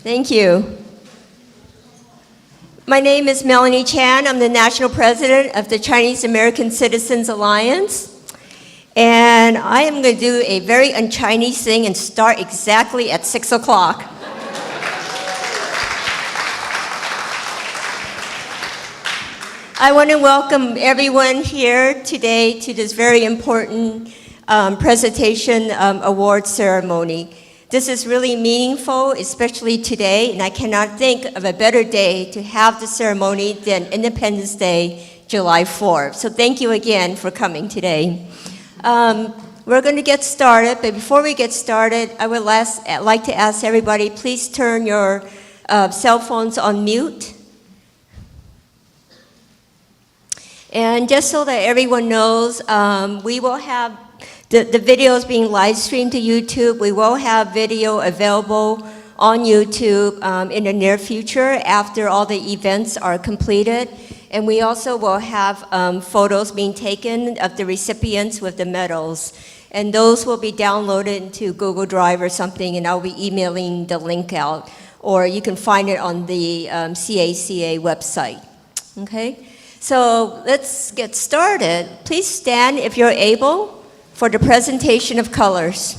Thank you. My name is Melanie Chan. I'm the National President of the Chinese American Citizens Alliance. And I am going to do a very un-Chinese thing and start exactly at 6 o'clock. I want to welcome everyone here today to this very important presentation award ceremony. This is really meaningful, especially today, and I cannot think of a better day to have the ceremony than Independence Day, July 4th. So thank you again for coming today. We're going to get started, but before we get started, I would like to ask everybody, please turn your cell phones on mute. And just so that everyone knows, we will have the videos being live streamed to YouTube. We will have video available on YouTube in the near future after all the events are completed. And we also will have photos being taken of the recipients with the medals. And those will be downloaded into Google Drive or something, and I'll be emailing the link out. Or you can find it on the CACA website. Okay? So let's get started. Please stand if you're able for the presentation of colors.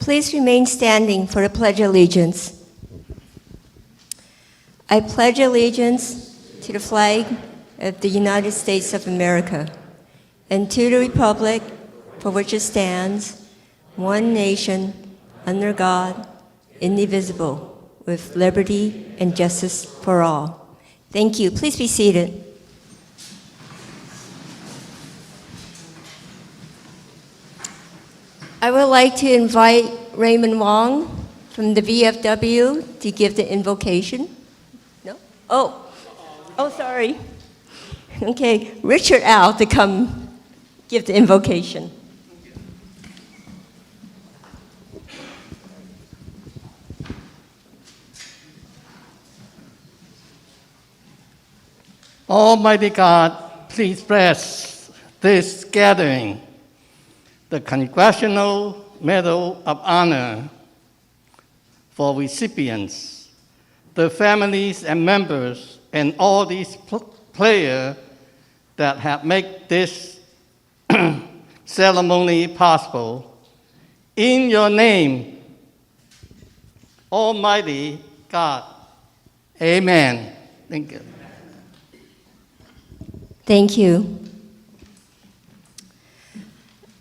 Please remain standing for the Pledge of Allegiance. I pledge allegiance to the flag of the United States of America and to the republic for which it stands, one nation, under God, indivisible, with liberty and justice for all. Thank you. Please be seated. I would like to invite Raymond Wong from the VFW to give the invocation. No? Oh, sorry. Okay, Richard Al to come give the invocation. Almighty God, please bless this gathering, the Congressional Medal of Honor for recipients, the families and members, and all these players that have made this ceremony possible. In your name, Almighty God. Amen. Thank you. Thank you.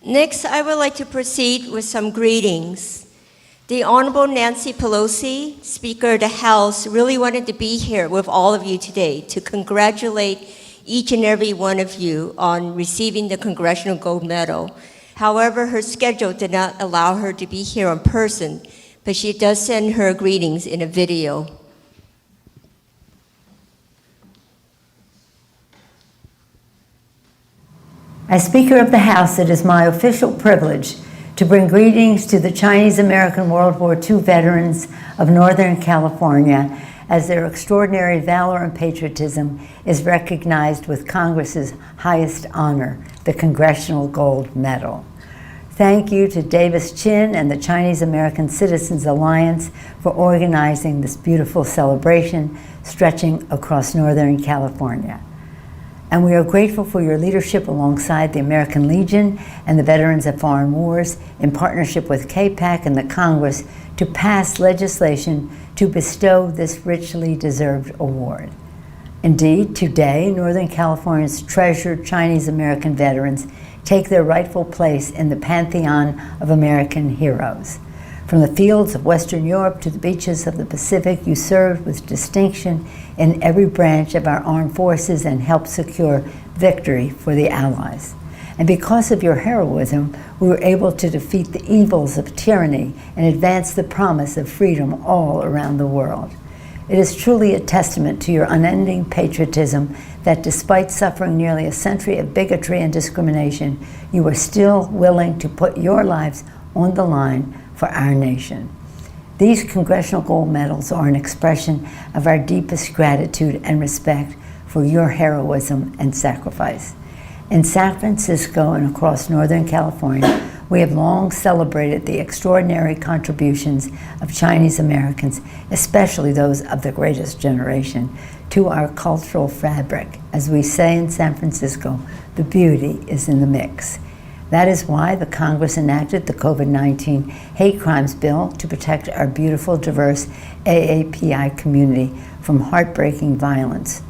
Next, I would like to proceed with some greetings. The Honorable Nancy Pelosi, Speaker of the House, really wanted to be here with all of you today to congratulate each and every one of you on receiving the Congressional Gold Medal. However, her schedule did not allow her to be here in person, but she does send her greetings in a video. As Speaker of the House, it is my official privilege to bring greetings to the Chinese-American World War II veterans of Northern California as their extraordinary valor and patriotism is recognized with Congress's highest honor, the Congressional Gold Medal. Thank you to Davis Chin and the Chinese-American Citizens Alliance for organizing this beautiful celebration stretching across Northern California. And we are grateful for your leadership alongside the American Legion and the Veterans of Foreign Wars in partnership with KPAC and the Congress to pass legislation to bestow this richly deserved award. Indeed, today, Northern California's treasured Chinese-American veterans take their rightful place in the pantheon of American heroes. From the fields of Western Europe to the beaches of the Pacific, you served with distinction in every branch of our armed forces and helped secure victory for the Allies. And because of your heroism, we were able to defeat the evils of tyranny and advance the promise of freedom all around the world. It is truly a testament to your unending patriotism that despite suffering nearly a century of bigotry and discrimination, you are still willing to put your lives on the line for our nation. These Congressional Gold Medals are an expression of our deepest gratitude and respect for your heroism and sacrifice. In San Francisco and across Northern California, we have long celebrated the extraordinary contributions of Chinese Americans, especially those of the greatest generation, to our cultural fabric. As we say in San Francisco, the beauty is in the mix. That is why the Congress enacted the COVID-19 hate crimes bill to protect our beautiful, diverse AAPI community from heartbreaking violence.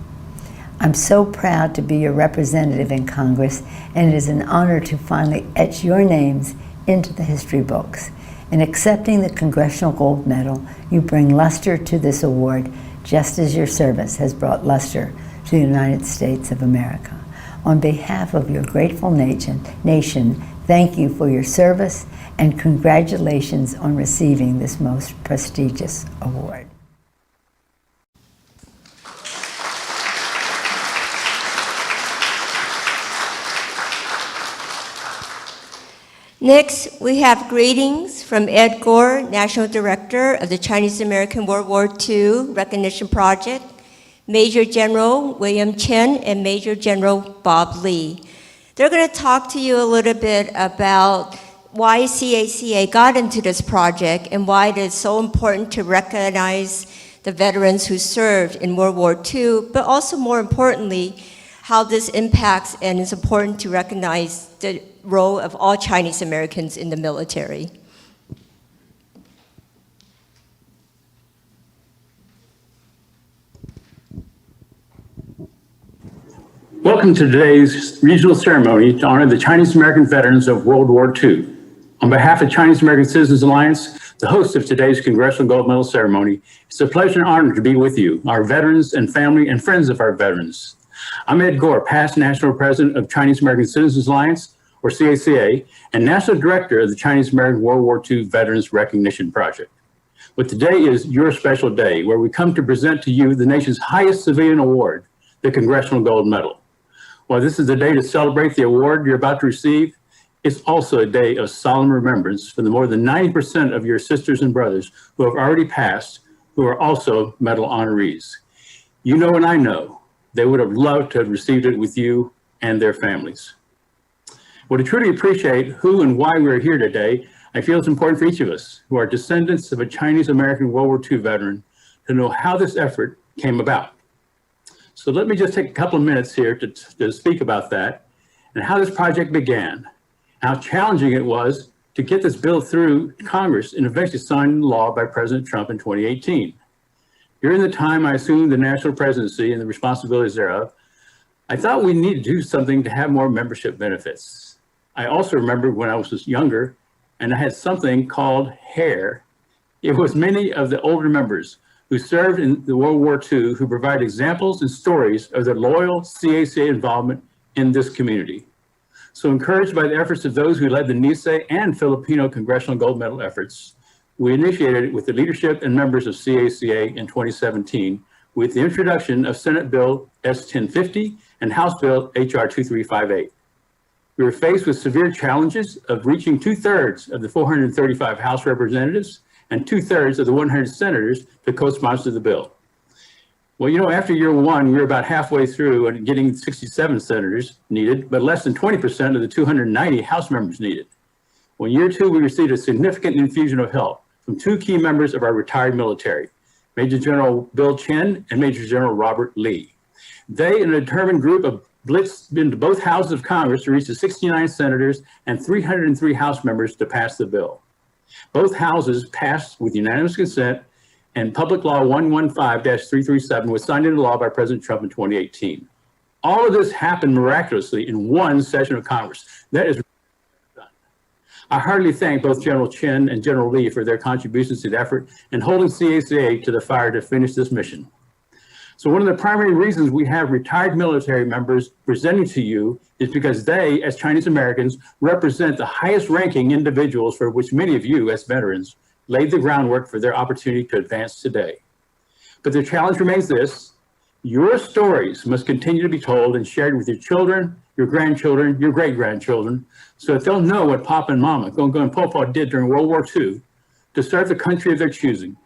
I'm so proud to be your representative in Congress, and it is an honor to finally etch your names into the history books. In accepting the Congressional Gold Medal, you bring luster to this award, just as your service has brought luster to the United States of America. On behalf of your grateful nation, thank you for your service and congratulations on receiving this most prestigious award. Next, we have greetings from Ed Gore, National Director of the Chinese American World War II Recognition Project, Major General William Chen, and Major General Bob Lee. They're going to talk to you a little bit about why CACA got into this project and why it is so important to recognize the veterans who served in World War II, but also more importantly, how this impacts and is important to recognize the role of all Chinese Americans in the military. Welcome to today's regional ceremony to honor the Chinese American veterans of World War II. On behalf of Chinese American Citizens Alliance, the host of today's Congressional Gold Medal ceremony, it's a pleasure and honor to be with you, our veterans and family and friends of our veterans. I'm Ed Gore, past National President of Chinese American Citizens Alliance, or CACA, and National Director of the Chinese American World War II Veterans Recognition Project. But today is your special day, where we come to present to you the nation's highest civilian award, the Congressional Gold Medal. While this is a day to celebrate the award you're about to receive, it's also a day of solemn remembrance for the more than 90% of your sisters and brothers who have already passed, who are also medal honorees. You know and I know they would have loved to have received it with you and their families. Well, to truly appreciate who and why we're here today, I feel it's important for each of us who are descendants of a Chinese American World War II veteran to know how this effort came about. So let me just take a couple of minutes here to speak about that and how this project began, how challenging it was to get this bill through Congress and eventually signed into law by President Trump in 2018. During the time I assumed the national presidency and the responsibilities thereof, I thought we needed to do something to have more membership benefits. I also remember when I was younger and I had something called hair. It was many of the older members who served in the World War II, who provide examples and stories of their loyal CACA involvement in this community. So encouraged by the efforts of those who led the Nisei and Filipino Congressional Gold Medal efforts, we initiated it with the leadership and members of CACA in 2017 with the introduction of Senate Bill S-1050 and House Bill HR 2358. We were faced with severe challenges of reaching 2/3 of the 435 House representatives and 2/3 of the 100 senators to co-sponsor the bill. Well, you know, after year one, we were about halfway through and getting 67 senators needed, but less than 20% of the 290 House members needed. Well, in year two, we received a significant infusion of help from two key members of our retired military, Major General Bill Chen and Major General Robert Lee. They and a determined group of blitzed into both houses of Congress to reach the 69 senators and 303 House members to pass the bill. Both houses passed with unanimous consent, and Public Law 115-337 was signed into law by President Trump in 2018. All of this happened miraculously in one session of Congress. That is done. I heartily thank both General Chen and General Lee for their contributions to the effort and holding CACA to the fire to finish this mission. So one of the primary reasons we have retired military members presenting to you is because they, as Chinese Americans, represent the highest ranking individuals for which many of you, as veterans, laid the groundwork for their opportunity to advance today. But the challenge remains this: your stories must continue to be told and shared with your children, your grandchildren, your great-grandchildren, so that they'll know what Papa and Mama, Gongo and Popo did during World War II to serve the country of their choosing.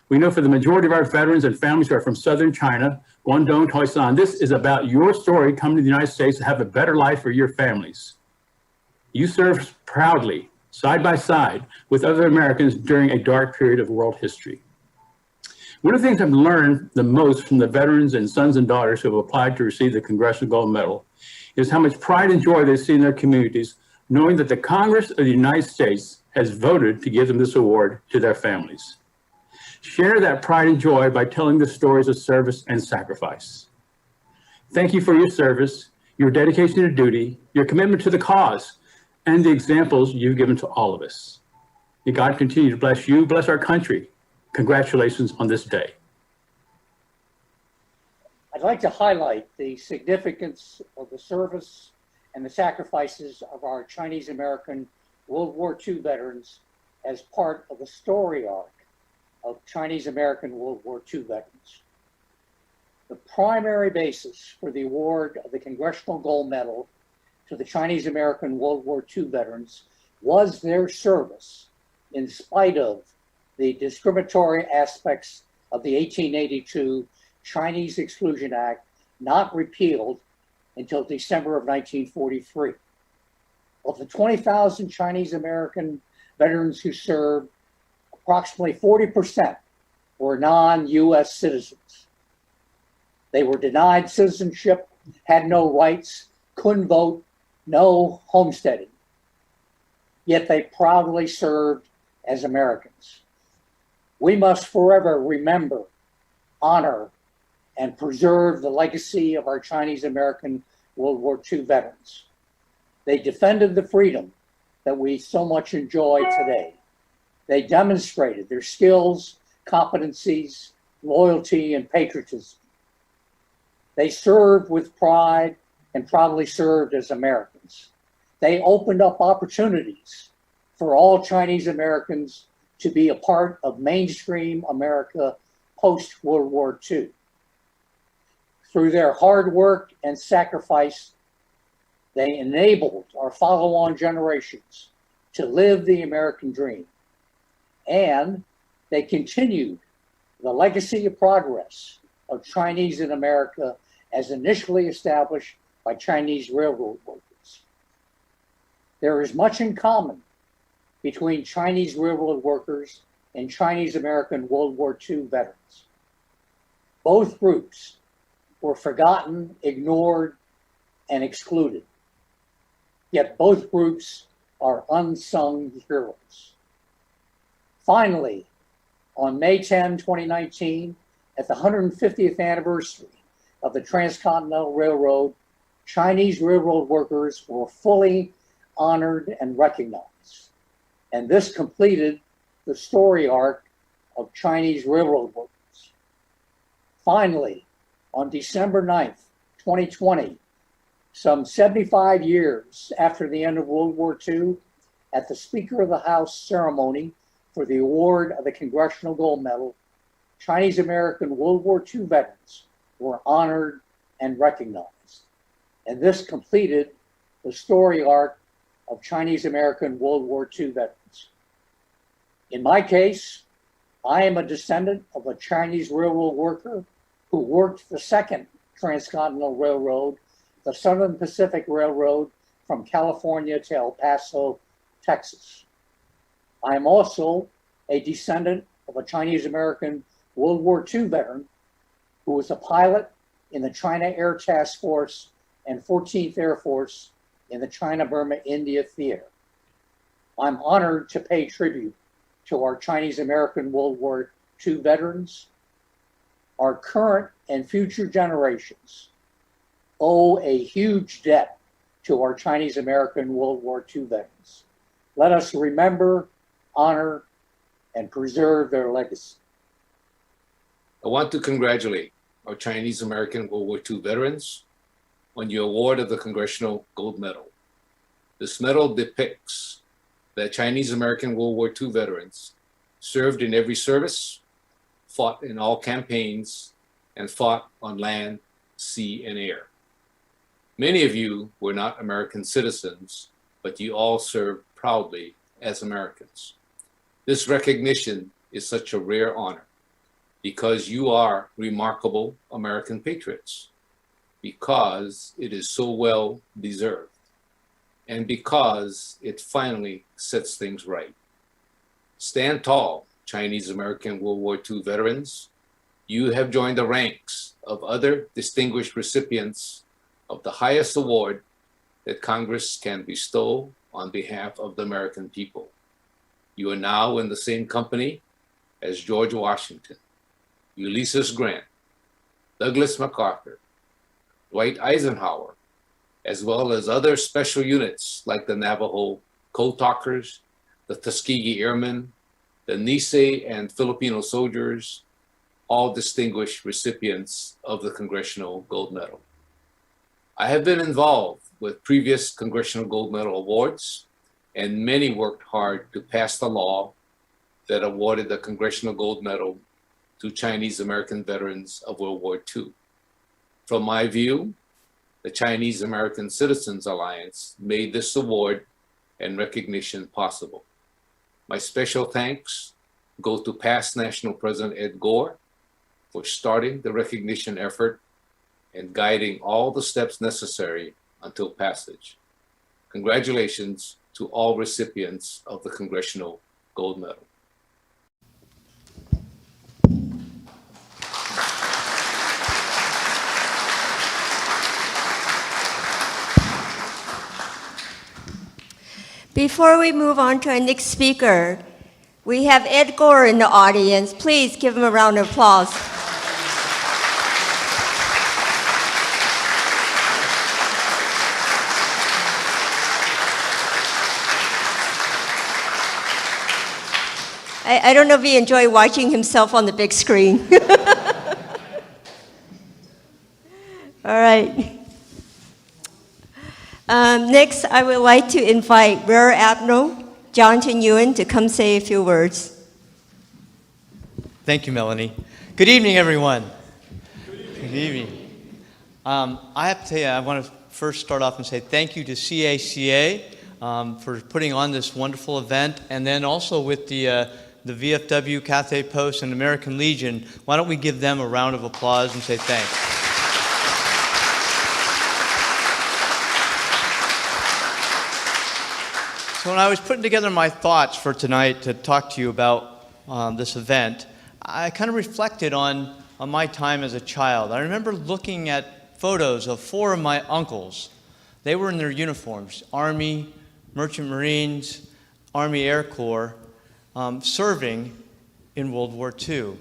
We know for the majority of our veterans and families who are from southern China, Guangdong, Toisan, this is about your story coming to the United States to have a better life for your families. You served proudly, side by side, with other Americans during a dark period of world history. One of the things I've learned the most from the veterans and sons and daughters who have applied to receive the Congressional Gold Medal is how much pride and joy they see in their communities, knowing that the Congress of the United States has voted to give them this award to their families. Share that pride and joy by telling the stories of service and sacrifice. Thank you for your service, your dedication to duty, your commitment to the cause, and the examples you've given to all of us. May God continue to bless you, bless our country. Congratulations on this day. I'd like to highlight the significance of the service and the sacrifices of our Chinese American World War II veterans as part of the story arc of Chinese American World War II veterans. The primary basis for the award of the Congressional Gold Medal to the Chinese American World War II veterans was their service, in spite of the discriminatory aspects of the 1882 Chinese Exclusion Act, not repealed until December of 1943. Of the 20,000 Chinese American veterans who served, approximately 40% were non-US citizens. They were denied citizenship, had no rights, couldn't vote, no homesteading. Yet they proudly served as Americans. We must forever remember, honor, and preserve the legacy of our Chinese American World War II veterans. They defended the freedom that we so much enjoy today. They demonstrated their skills, competencies, loyalty, and patriotism. They served with pride and proudly served as Americans. They opened up opportunities for all Chinese Americans to be a part of mainstream America post-World War II. Through their hard work and sacrifice, they enabled our follow-on generations to live the American dream. And they continued the legacy of progress of Chinese in America as initially established by Chinese railroad workers. There is much in common between Chinese railroad workers and Chinese American World War II veterans. Both groups were forgotten, ignored, and excluded. Yet both groups are unsung heroes. Finally, on May 10, 2019, at the 150th anniversary of the Transcontinental Railroad, Chinese railroad workers were fully honored and recognized. And this completed the story arc of Chinese railroad workers. Finally, on December 9th, 2020, some 75 years after the end of World War II, at the Speaker of the House ceremony for the award of the Congressional Gold Medal, Chinese American World War II veterans were honored and recognized. And this completed the story arc of Chinese American World War II veterans. In my case, I am a descendant of a Chinese railroad worker who worked the second Transcontinental Railroad, the Southern Pacific Railroad, from California to El Paso, Texas. I am also a descendant of a Chinese American World War II veteran who was a pilot in the China Air Task Force and 14th Air Force in the China-Burma India Theater. I'm honored to pay tribute to our Chinese American World War II veterans. Our current and future generations owe a huge debt to our Chinese American World War II veterans. Let us remember, honor, and preserve their legacy. I want to congratulate our Chinese American World War II veterans on your award of the Congressional Gold Medal. This medal depicts that Chinese American World War II veterans served in every service, fought in all campaigns, and fought on land, sea, and air. Many of you were not American citizens, but you all served proudly as Americans. This recognition is such a rare honor because you are remarkable American patriots, because it is so well deserved, and because it finally sets things right. Stand tall, Chinese American World War II veterans. You have joined the ranks of other distinguished recipients of the highest award that Congress can bestow on behalf of the American people. You are now in the same company as George Washington, Ulysses Grant, Douglas MacArthur, Dwight Eisenhower, as well as other special units like the Navajo Code Talkers, the Tuskegee Airmen, the Nisei and Filipino soldiers, all distinguished recipients of the Congressional Gold Medal. I have been involved with previous Congressional Gold Medal awards, and many worked hard to pass the law that awarded the Congressional Gold Medal to Chinese American veterans of World War II. From my view, the Chinese American Citizens Alliance made this award and recognition possible. My special thanks go to past National President Ed Gore for starting the recognition effort and guiding all the steps necessary until passage. Congratulations to all recipients of the Congressional Gold Medal. Before we move on to our next speaker, we have Ed Gore in the audience. Please give him a round of applause. I don't know if he enjoyed watching himself on the big screen. All right. Next, I would like to invite Rear Admiral Jonathan Ewan to come say a few words. Thank you, Melanie. Good evening, everyone. Good evening. I have to tell you, I want to first start off and say thank you to CACA for putting on this wonderful event, and then also with the VFW, Cathay Post, and American Legion. Why don't we give them a round of applause and say thanks. So when I was putting together my thoughts for tonight to talk to you about this event, I kind of reflected on my time as a child. I remember looking at photos of 4 of my uncles. They were in their uniforms, Army, Merchant Marines, Army Air Corps, serving in World War II.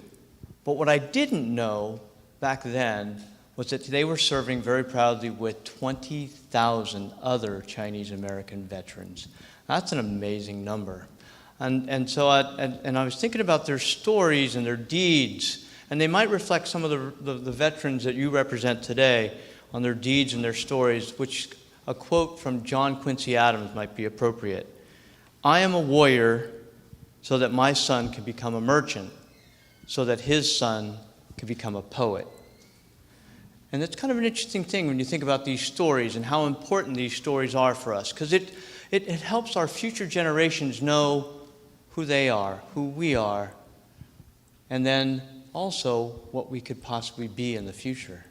But what I didn't know back then was that they were serving very proudly with 20,000 other Chinese American veterans. That's an amazing number. And so I was thinking about their stories and their deeds, and they might reflect some of the veterans that you represent today on their deeds and their stories, which a quote from John Quincy Adams might be appropriate. I am a warrior so that my son can become a merchant, so that his son can become a poet. And it's kind of an interesting thing when you think about these stories and how important these stories are for us, because it helps our future generations know who they are, who we are, and then also what we could possibly be in the future.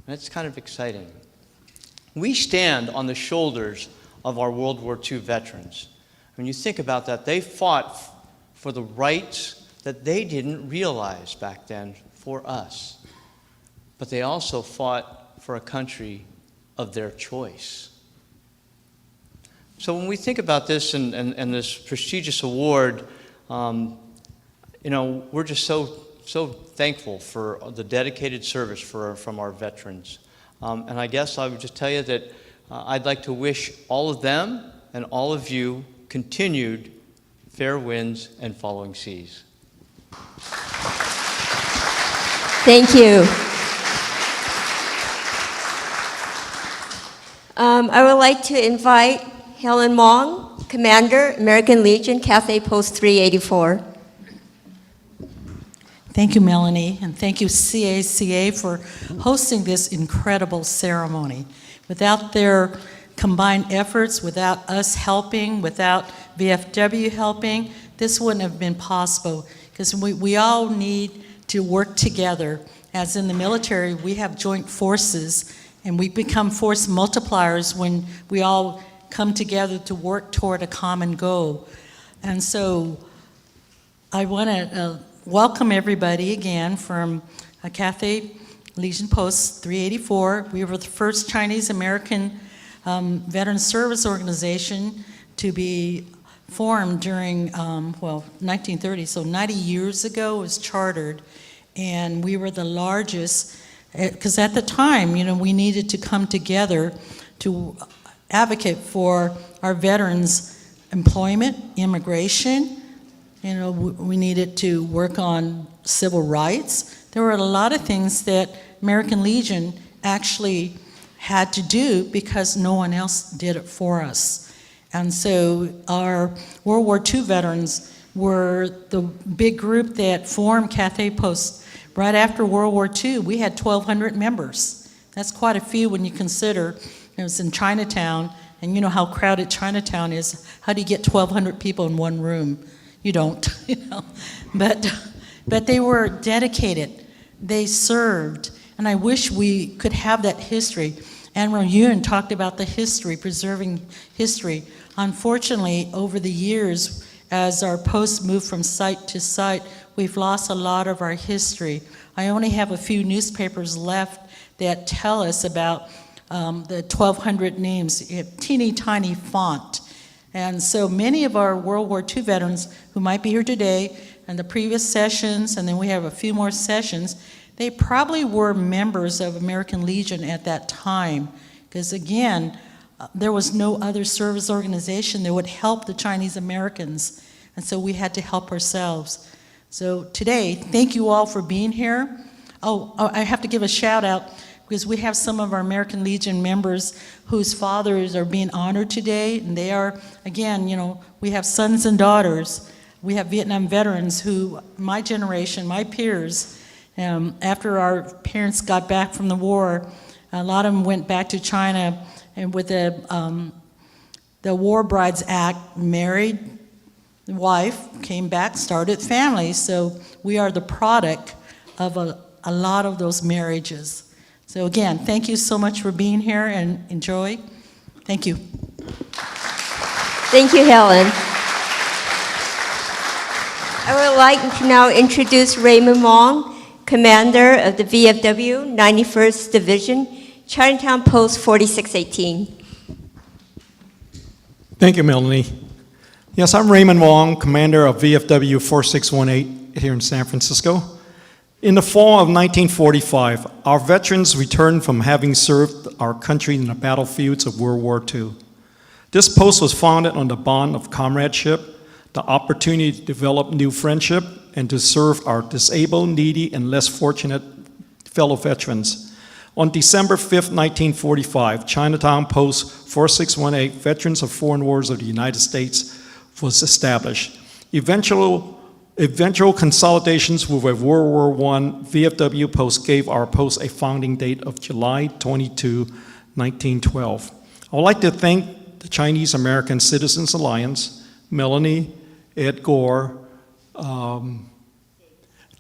And it's kind of exciting. We stand on the shoulders of our World War II veterans. When you think about that, they fought for the rights that they didn't realize back then for us. But they also fought for a country of their choice. So when we think about this and this prestigious award, we're just so thankful for the dedicated service from our veterans. And I guess I would just tell you that I'd like to wish all of them and all of you continued fair winds and following seas. Thank you. I would like to invite Helen Mong, Commander, American Legion, Cathay Post 384. Thank you, Melanie, and thank you, CACA, for hosting this incredible ceremony. Without their combined efforts, without us helping, without VFW helping, this wouldn't have been possible, because we all need to work together. As in the military, we have joint forces, and we become force multipliers when we all come together to work toward a common goal. And so I want to welcome everybody again from Cathay Legion Post 384. We were the first Chinese American veteran service organization to be formed during, 1930, so 90 years ago it was chartered, and we were the largest, because at the time, we needed to come together to advocate for our veterans' employment, immigration. We needed to work on civil rights. There were a lot of things that American Legion actually had to do because no one else did it for us. And so our World War II veterans were the big group that formed Cathay Post. Right after World War II, we had 1,200 members. That's quite a few when you consider it was in Chinatown, and you know how crowded Chinatown is. How do you get 1,200 people in one room? You don't, But they were dedicated. They served, and I wish we could have that history. Admiral Ewan talked about the history, preserving history. Unfortunately, over the years, as our posts move from site to site, we've lost a lot of our history. I only have a few newspapers left that tell us about the 1,200 names, teeny tiny font. And so many of our World War II veterans who might be here today and the previous sessions, and then we have a few more sessions, they probably were members of American Legion at that time. Because again, there was no other service organization that would help the Chinese Americans And so we had to help ourselves. So today, thank you all for being here. Oh, I have to give a shout out because we have some of our American Legion members whose fathers are being honored today. And they are, again, you know, we have sons and daughters. We have Vietnam veterans who, my generation, my peers, after our parents got back from the war, a lot of them went back to China and with the War Brides Act, married, the wife came back, started families. So we are the product of a lot of those marriages. So again, thank you so much for being here and enjoy. Thank you. Thank you, Helen. I would like to now introduce Raymond Wong, Commander of the VFW 91st Division, Chinatown Post 4618. Thank you, Melanie. Yes, I'm Raymond Wong, Commander of VFW 4618 here in San Francisco. In the fall of 1945, our veterans returned from having served our country in the battlefields of World War II. This post was founded on the bond of comradeship, the opportunity to develop new friendship, and to serve our disabled, needy, and less fortunate fellow veterans. On December 5th, 1945, Chinatown Post 4618, Veterans of Foreign Wars of the United States, was established. Eventual consolidations with a World War I VFW post gave our post a founding date of July 22, 1912. I would like to thank the Chinese American Citizens Alliance, Melanie, Ed Gore,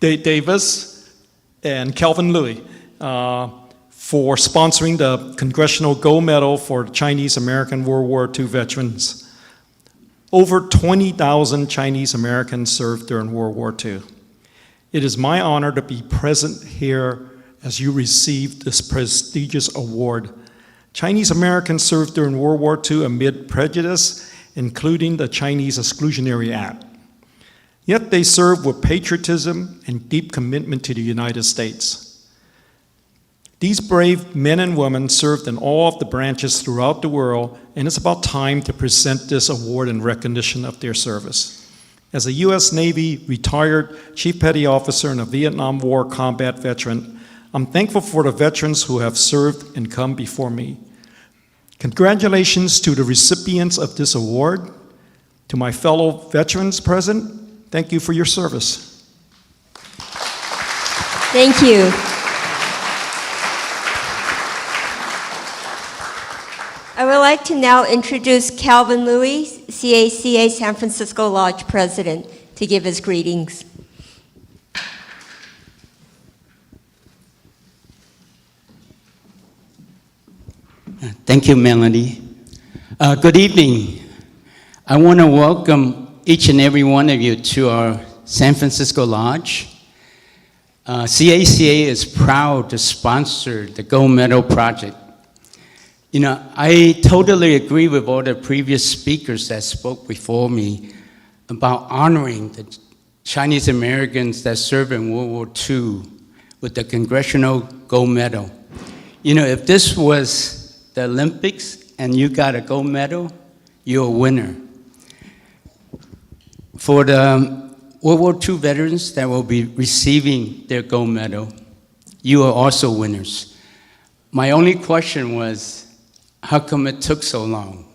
Dave Davis, and Calvin Louis for sponsoring the Congressional Gold Medal for Chinese American World War II veterans. Over 20,000 Chinese Americans served during World War II. It is my honor to be present here as you receive this prestigious award. Chinese Americans served during World War II amid prejudice, including the Chinese Exclusionary Act. Yet they served with patriotism and deep commitment to the United States. These brave men and women served in all of the branches throughout the world, and it's about time to present this award in recognition of their service. As a U.S. Navy retired Chief Petty Officer and a Vietnam War combat veteran, I'm thankful for the veterans who have served and come before me. Congratulations to the recipients of this award. To my fellow veterans present, thank you for your service. Thank you. I would like to now introduce Calvin Louis, CACA San Francisco Lodge President, to give his greetings. Thank you, Melanie. Good evening. I want to welcome each and every one of you to our San Francisco Lodge. CACA is proud to sponsor the Gold Medal Project. You know, I totally agree with all the previous speakers that spoke before me about honoring the Chinese Americans that served in World War II with the Congressional Gold Medal. You know, if this was the Olympics and you got a gold medal, you're a winner. For the World War II veterans that will be receiving their gold medal, you are also winners. My only question was, how come it took so long?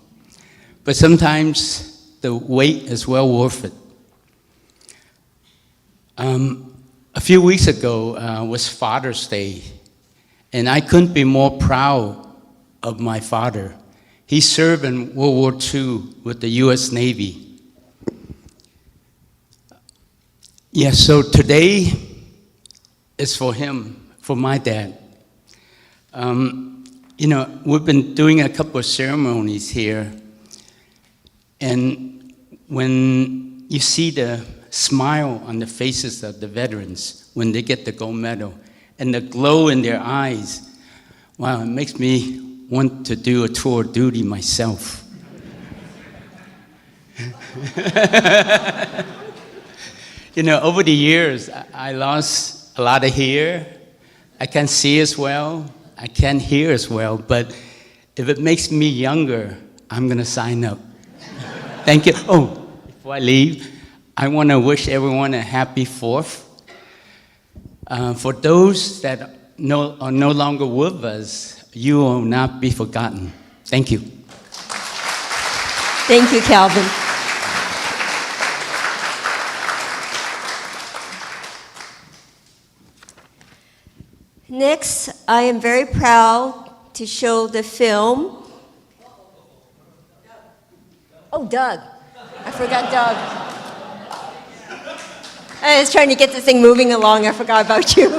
But sometimes the wait is well worth it. A few weeks ago was Father's Day, and I couldn't be more proud of my father. He served in World War II with the U.S. Navy. Yeah, so today is for him, for my dad. You know, we've been doing a couple of ceremonies here, and when you see the smile on the faces of the veterans when they get the gold medal, and the glow in their eyes, wow, it makes me want to do a tour of duty myself. You know, over the years, I lost a lot of hair. I can't see as well. I can't hear as well, but if it makes me younger, I'm gonna sign up. Thank you. Oh, before I leave, I want to wish everyone a happy 4th. For those that are no longer with us, you will not be forgotten. Thank you. Thank you, Calvin. Next, I am very proud to show the film. Oh, Doug. I forgot Doug. I was trying to get this thing moving along. I forgot about you.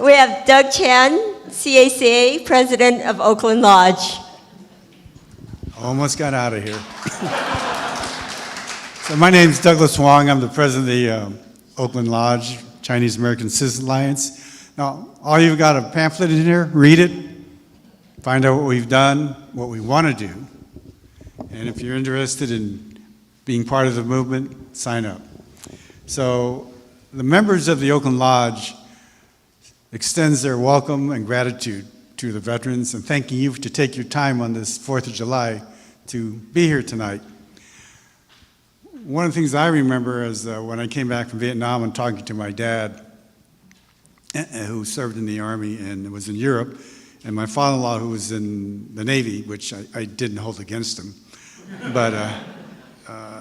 We have Doug Chan, CACA, President of Oakland Lodge. Almost got out of here. So my name's Douglas Wong. I'm the president of the Oakland Lodge, Chinese American Citizen Alliance. Now, all you've got a pamphlet in here, read it, find out what we've done, what we want to do. And if you're interested in being part of the movement, sign up. So the members of the Oakland Lodge extends their welcome and gratitude to the veterans and thanking you to take your time on this 4th of July to be here tonight. One of the things I remember is when I came back from Vietnam and talking to my dad, who served in the Army and was in Europe, and my father-in-law who was in the Navy, which I didn't hold against him, but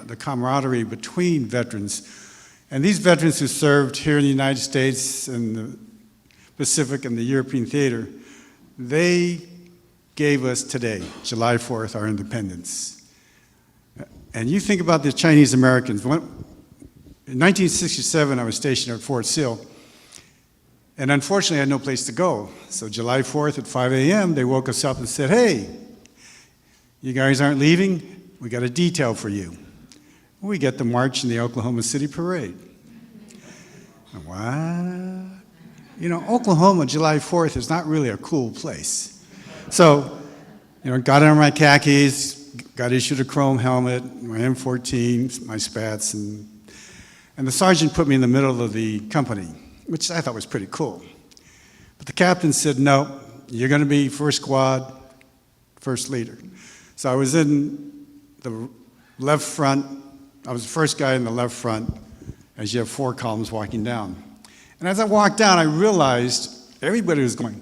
the camaraderie between veterans. And these veterans who served here in the United States and the Pacific and the European theater, they gave us today, July 4th, our independence. And you think about the Chinese Americans. In 1967, I was stationed at Fort Sill, and unfortunately I had no place to go. So July 4th at 5 a.m., they woke us up and said, hey, you guys aren't leaving? We got a detail for you. We get to march in the Oklahoma City Parade. What? You know, Oklahoma, July 4th is not really a cool place. So, you know, got on my khakis, got issued a chrome helmet, my M14, my spats, and the sergeant put me in the middle of the company, which I thought was pretty cool. But the captain said, no, you're going to be first squad, first leader. So I was in the left front. I was the first guy in the left front, as you have 4 columns walking down. And as I walked down, I realized everybody was going,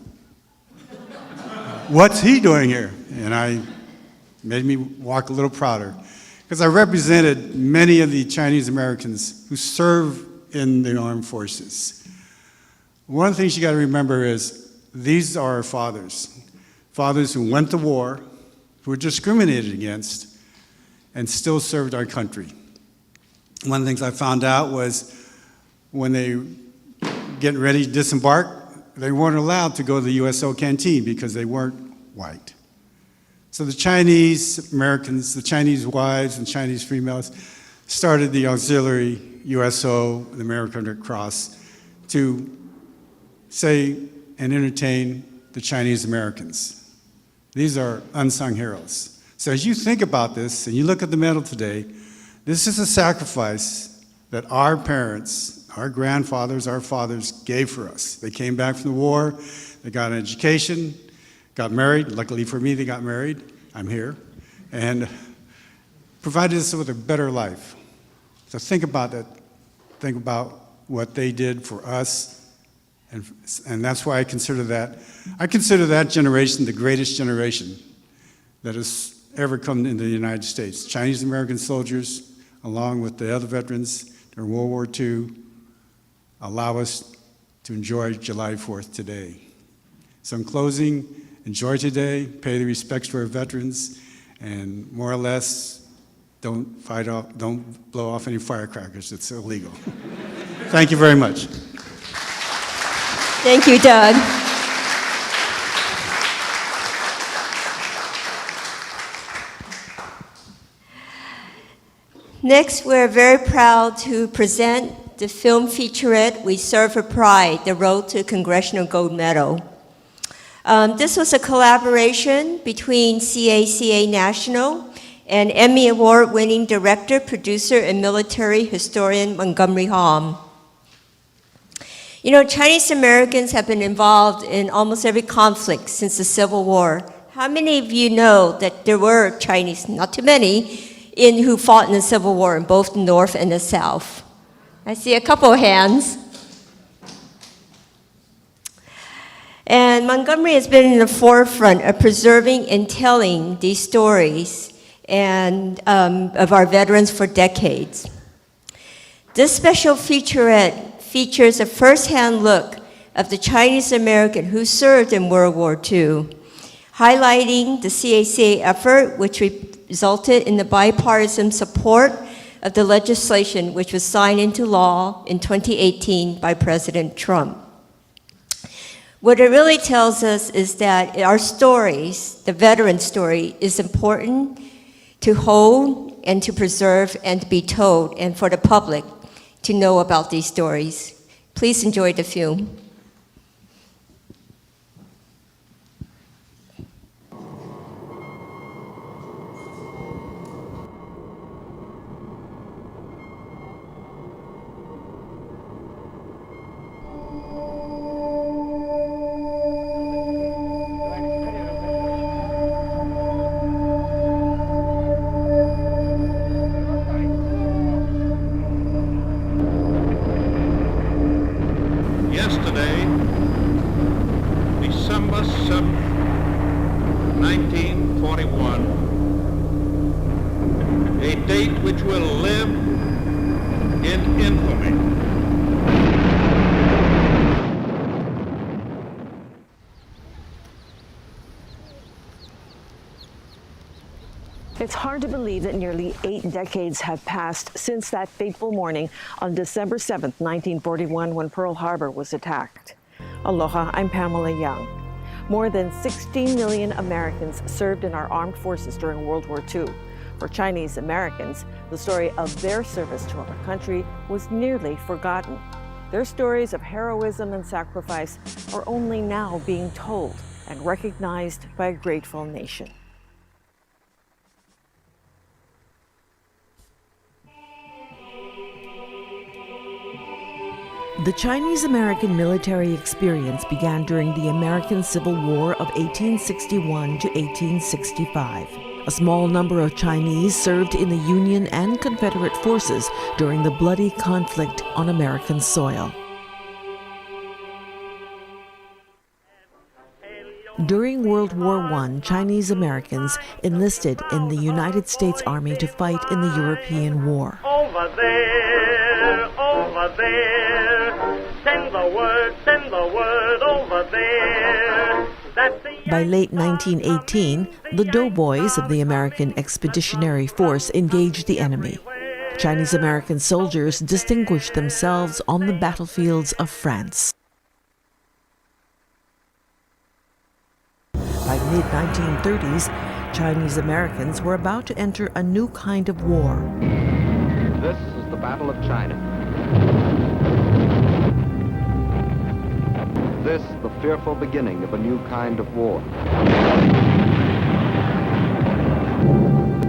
what's he doing here? And I made me walk a little prouder, because I represented many of the Chinese Americans who serve in the armed forces. One of the things you got to remember is these are our fathers who went to war, who were discriminated against, and still served our country. One of the things I found out was when they getting ready to disembark, they weren't allowed to go to the USO canteen because they weren't white. So the Chinese Americans, the Chinese wives and Chinese females started the auxiliary USO, the American Red Cross, to say and entertain the Chinese Americans. These are unsung heroes. So as you think about this and you look at the medal today, this is a sacrifice that our parents, our grandfathers, our fathers gave for us. They came back from the war, they got an education, got married. Luckily for me, they got married. I'm here. And provided us with a better life. So think about that. Think about what they did for us. And that's why I consider that generation the greatest generation that has ever come into the United States. Chinese American soldiers, along with the other veterans during World War II, allow us to enjoy July 4th today. So in closing, enjoy today, pay the respects to our veterans, and more or less, don't blow off any firecrackers. It's illegal. Thank you very much. Thank you, Doug. Next, we're very proud to present the film featurette, We Serve for Pride, The Road to Congressional Gold Medal. This was a collaboration between CACA National and Emmy Award-winning director, producer, and military historian Montgomery Hom. You know, Chinese Americans have been involved in almost every conflict since the Civil War. How many of you know that there were Chinese, not too many, who fought in the Civil War in both the North and the South. I see a couple of hands. And Montgomery has been in the forefront of preserving and telling these stories and of our veterans for decades. This special featurette features a first-hand look of the Chinese American who served in World War II, highlighting the CACA effort, which resulted in the bipartisan support of the legislation which was signed into law in 2018 by President Trump. What it really tells us is that our stories, the veteran story, is important to hold and to preserve and to be told, and for the public to know about these stories. Please enjoy the film. Yesterday, December 7th, 1941, a date which will live in infamy. It's hard to believe that nearly 8 decades have passed since that fateful morning on December 7th, 1941, when Pearl Harbor was attacked. Aloha, I'm Pamela Young. More than 16 million Americans served in our armed forces during World War II. For Chinese Americans, the story of their service to our country was nearly forgotten. Their stories of heroism and sacrifice are only now being told and recognized by a grateful nation. The Chinese-American military experience began during the American Civil War of 1861 to 1865. A small number of Chinese served in the Union and Confederate forces during the bloody conflict on American soil. During World War I, Chinese Americans enlisted in the United States Army to fight in the European War. Over there, send the word over there. By late 1918, the doughboys of the American Expeditionary Force engaged the enemy. Chinese American soldiers distinguished themselves on the battlefields of France. By the mid-1930s, Chinese Americans were about to enter a new kind of war. This is the Battle of China. This, the fearful beginning of a new kind of war.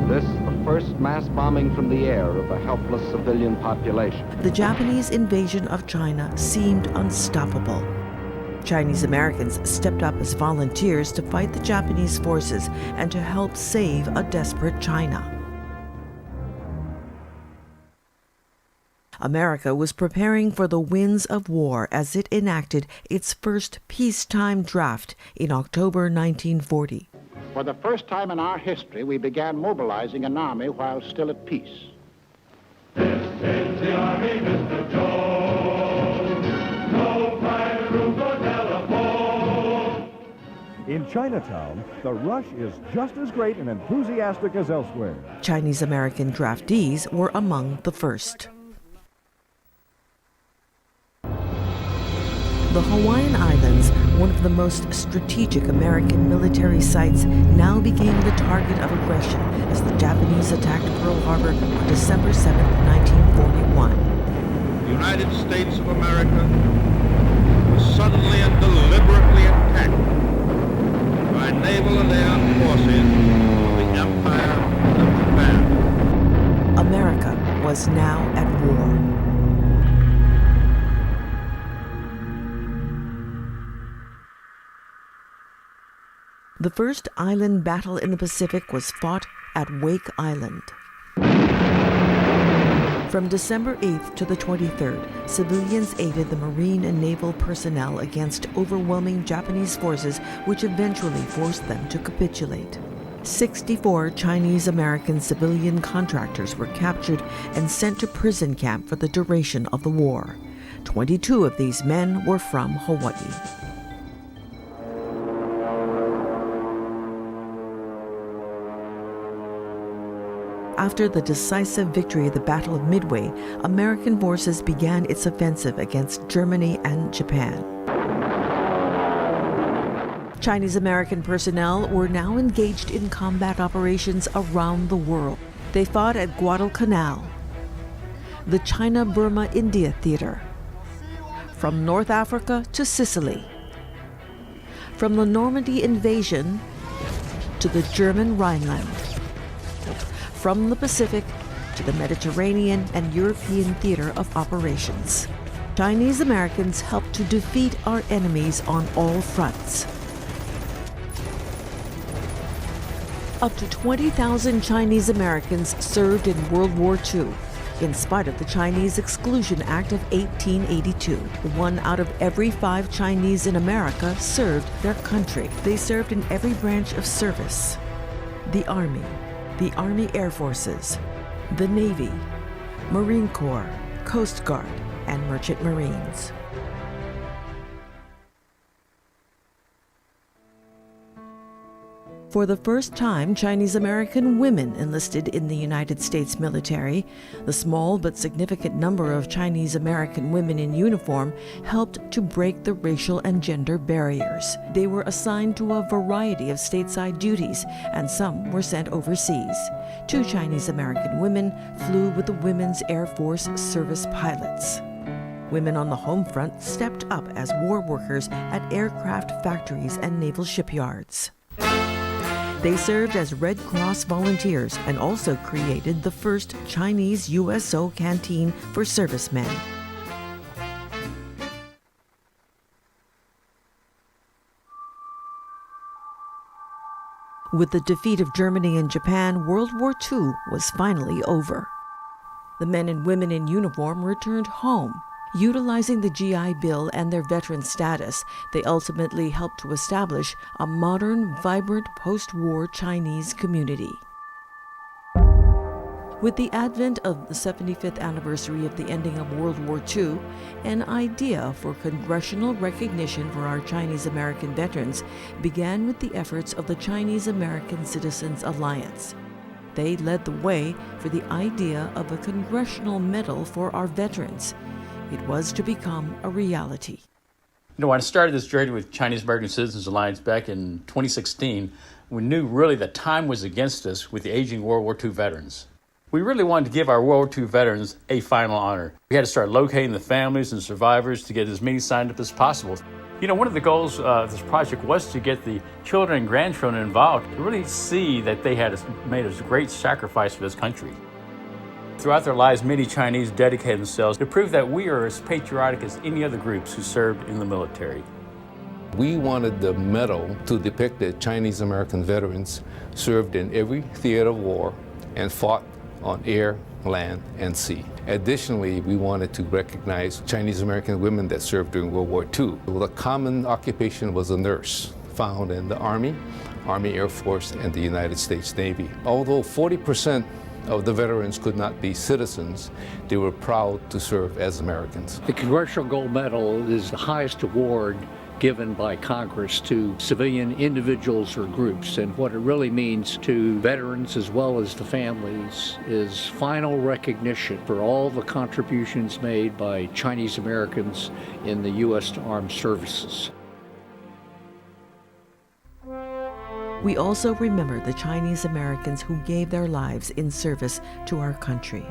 This, the first mass bombing from the air of a helpless civilian population. The Japanese invasion of China seemed unstoppable. Chinese Americans stepped up as volunteers to fight the Japanese forces and to help save a desperate China. America was preparing for the winds of war as it enacted its first peacetime draft in October 1940. For the first time in our history, we began mobilizing an army while still at peace. This is the Army, Mr. Jones. No private room for telephone. In Chinatown, the rush is just as great and enthusiastic as elsewhere. Chinese American draftees were among the first. The Hawaiian Islands, one of the most strategic American military sites, now became the target of aggression as the Japanese attacked Pearl Harbor on December 7, 1941. The United States of America was suddenly and deliberately attacked by naval and air forces of the Empire of Japan. America was now at war. The first island battle in the Pacific was fought at Wake Island. From December 8th to the 23rd, civilians aided the Marine and naval personnel against overwhelming Japanese forces, which eventually forced them to capitulate. 64 Chinese American civilian contractors were captured and sent to prison camp for the duration of the war. 22 of these men were from Hawaii. After the decisive victory at the Battle of Midway, American forces began its offensive against Germany and Japan. Chinese American personnel were now engaged in combat operations around the world. They fought at Guadalcanal, the China-Burma-India Theater, from North Africa to Sicily, from the Normandy invasion to the German Rhineland, from the Pacific to the Mediterranean and European theater of operations. Chinese Americans helped to defeat our enemies on all fronts. Up to 20,000 Chinese Americans served in World War II, in spite of the Chinese Exclusion Act of 1882. 1 out of every 5 Chinese in America served their country. They served in every branch of service: the Army Air Forces, the Navy, Marine Corps, Coast Guard, and Merchant Marines. For the first time, Chinese American women enlisted in the United States military. The small but significant number of Chinese American women in uniform helped to break the racial and gender barriers. They were assigned to a variety of stateside duties, and some were sent overseas. 2 Chinese American women flew with the Women's Air Force service pilots. Women on the home front stepped up as war workers at aircraft factories and naval shipyards. They served as Red Cross volunteers and also created the first Chinese USO canteen for servicemen. With the defeat of Germany and Japan, World War II was finally over. The men and women in uniform returned home. Utilizing the GI Bill and their veteran status, they ultimately helped to establish a modern, vibrant post-war Chinese community. With the advent of the 75th anniversary of the ending of World War II, an idea for congressional recognition for our Chinese American veterans began with the efforts of the Chinese American Citizens Alliance. They led the way for the idea of a congressional medal for our veterans. It was to become a reality. You know, when I started this journey with Chinese American Citizens Alliance back in 2016, we knew really that time was against us with the aging World War II veterans. We really wanted to give our World War II veterans a final honor. We had to start locating the families and survivors to get as many signed up as possible. You know, one of the goals of this project was to get the children and grandchildren involved to really see that they had made a great sacrifice for this country. Throughout their lives, many Chinese dedicated themselves to prove that we are as patriotic as any other groups who served in the military. We wanted the medal to depict that Chinese American veterans served in every theater of war and fought on air, land, and sea. Additionally, we wanted to recognize Chinese American women that served during World War II. The common occupation was a nurse, found in the Army, Army Air Force, and the United States Navy. Although 40% of the veterans could not be citizens, they were proud to serve as Americans. The Congressional Gold Medal is the highest award given by Congress to civilian individuals or groups, and what it really means to veterans as well as the families is final recognition for all the contributions made by Chinese Americans in the U.S. Armed Services. We also remember the Chinese Americans who gave their lives in service to our country.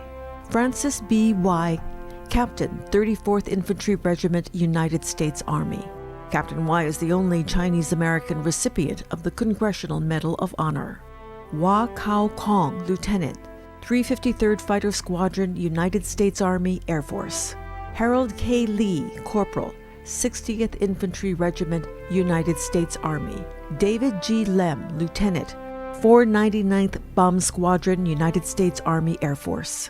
Francis B. Y., Captain, 34th Infantry Regiment, United States Army. Captain Y is the only Chinese American recipient of the Congressional Medal of Honor. Hua Kao Kong, Lieutenant, 353rd Fighter Squadron, United States Army Air Force. Harold K. Lee, Corporal, 60th Infantry Regiment, United States Army. David G. Lem, Lieutenant, 499th Bomb Squadron, United States Army Air Force.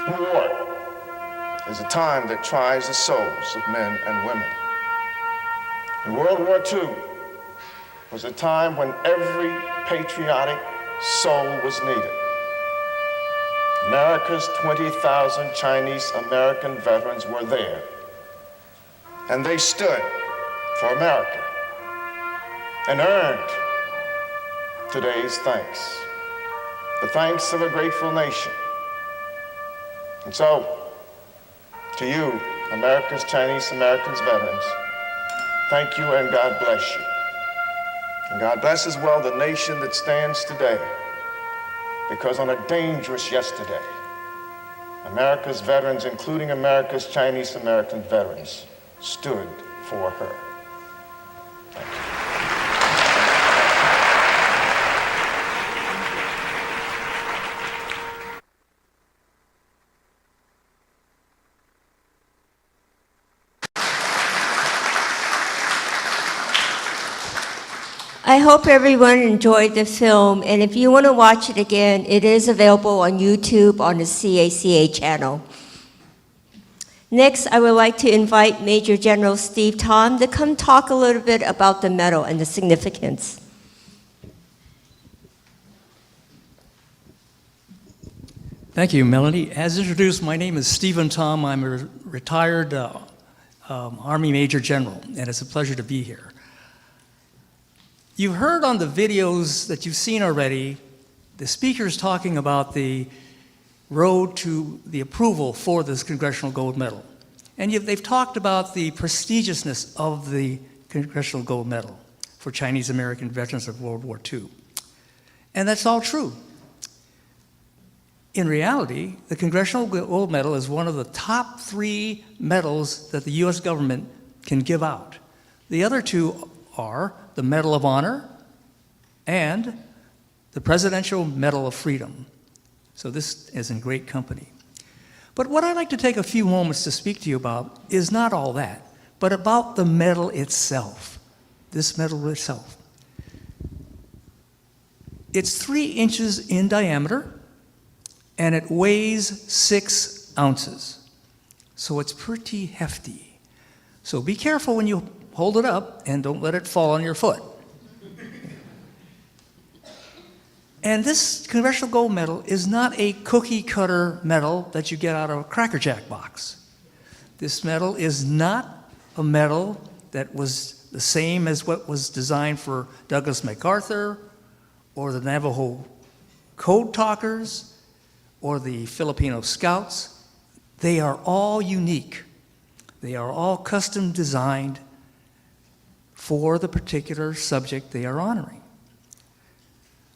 War is a time that tries the souls of men and women. And World War II was a time when every patriotic soul was needed. America's 20,000 Chinese American veterans were there, and they stood for America and earned today's thanks, the thanks of a grateful nation. And so, to you, America's Chinese Americans veterans, thank you and God bless you. And God bless as well the nation that stands today, because on a dangerous yesterday, America's veterans, including America's Chinese American veterans, stood for her. Thank you. I hope everyone enjoyed the film, and if you want to watch it again, it is available on YouTube on the CACA channel. Next, I would like to invite Major General Steve Tom to come talk a little bit about the medal and the significance. Thank you, Melanie. As introduced, my name is Stephen Tom. I'm a retired Army Major General, and it's a pleasure to be here. You've heard on the videos that you've seen already, the speakers talking about the road to the approval for this Congressional Gold Medal. And they've talked about the prestigiousness of the Congressional Gold Medal for Chinese American veterans of World War II. And that's all true. In reality, the Congressional Gold Medal is one of the top 3 medals that the US government can give out. The other 2 are the Medal of Honor and the Presidential Medal of Freedom. So this is in great company. But what I'd like to take a few moments to speak to you about is not all that, but about the medal itself, this medal itself. It's 3 inches in diameter, and it weighs 6 ounces. So it's pretty hefty. So be careful when you hold it up and don't let it fall on your foot. And this Congressional Gold Medal is not a cookie cutter medal that you get out of a Cracker Jack box. This medal is not a medal that was the same as what was designed for Douglas MacArthur or the Navajo Code Talkers or the Filipino Scouts. They are all unique. They are all custom designed for the particular subject they are honoring.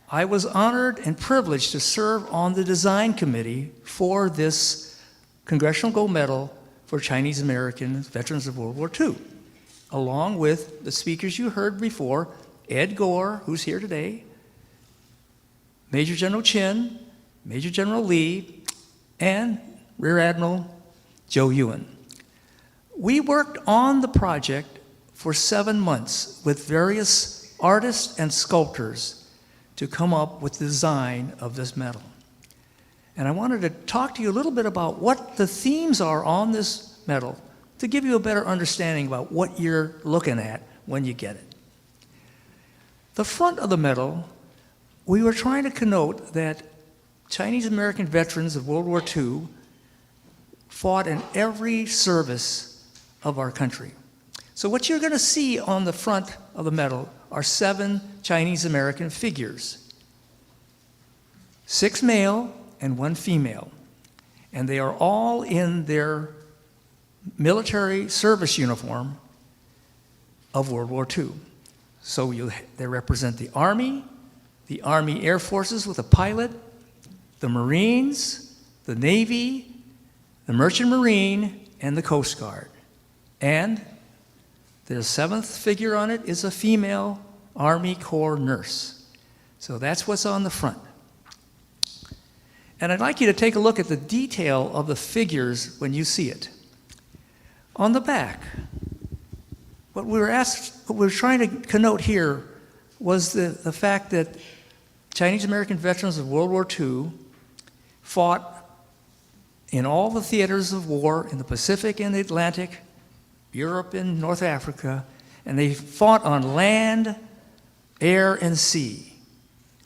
I was honored and privileged to serve on the design committee for this Congressional Gold Medal for Chinese American veterans of World War II, along with the speakers you heard before, Ed Gore, who's here today, Major General Chin, Major General Lee, and Rear Admiral Joe Ewan. We worked on the project for 7 months with various artists and sculptors to come up with the design of this medal. And I wanted to talk to you a little bit about what the themes are on this medal to give you a better understanding about what you're looking at when you get it. The front of the medal, we were trying to connote that Chinese American veterans of World War II fought in every service of our country. So what you're going to see on the front of the medal are 7 Chinese American figures, 6 male and 1 female. And they are all in their military service uniform of World War II. So they represent the Army Air Forces with a pilot, the Marines, the Navy, the Merchant Marine, and the Coast Guard. And the 7th figure on it is a female Army Corps nurse. So that's what's on the front. And I'd like you to take a look at the detail of the figures when you see it. On the back, what we were trying to connote here was the fact that Chinese American veterans of World War II fought in all the theaters of war in the Pacific and the Atlantic, Europe and North Africa, and they fought on land, air, and sea.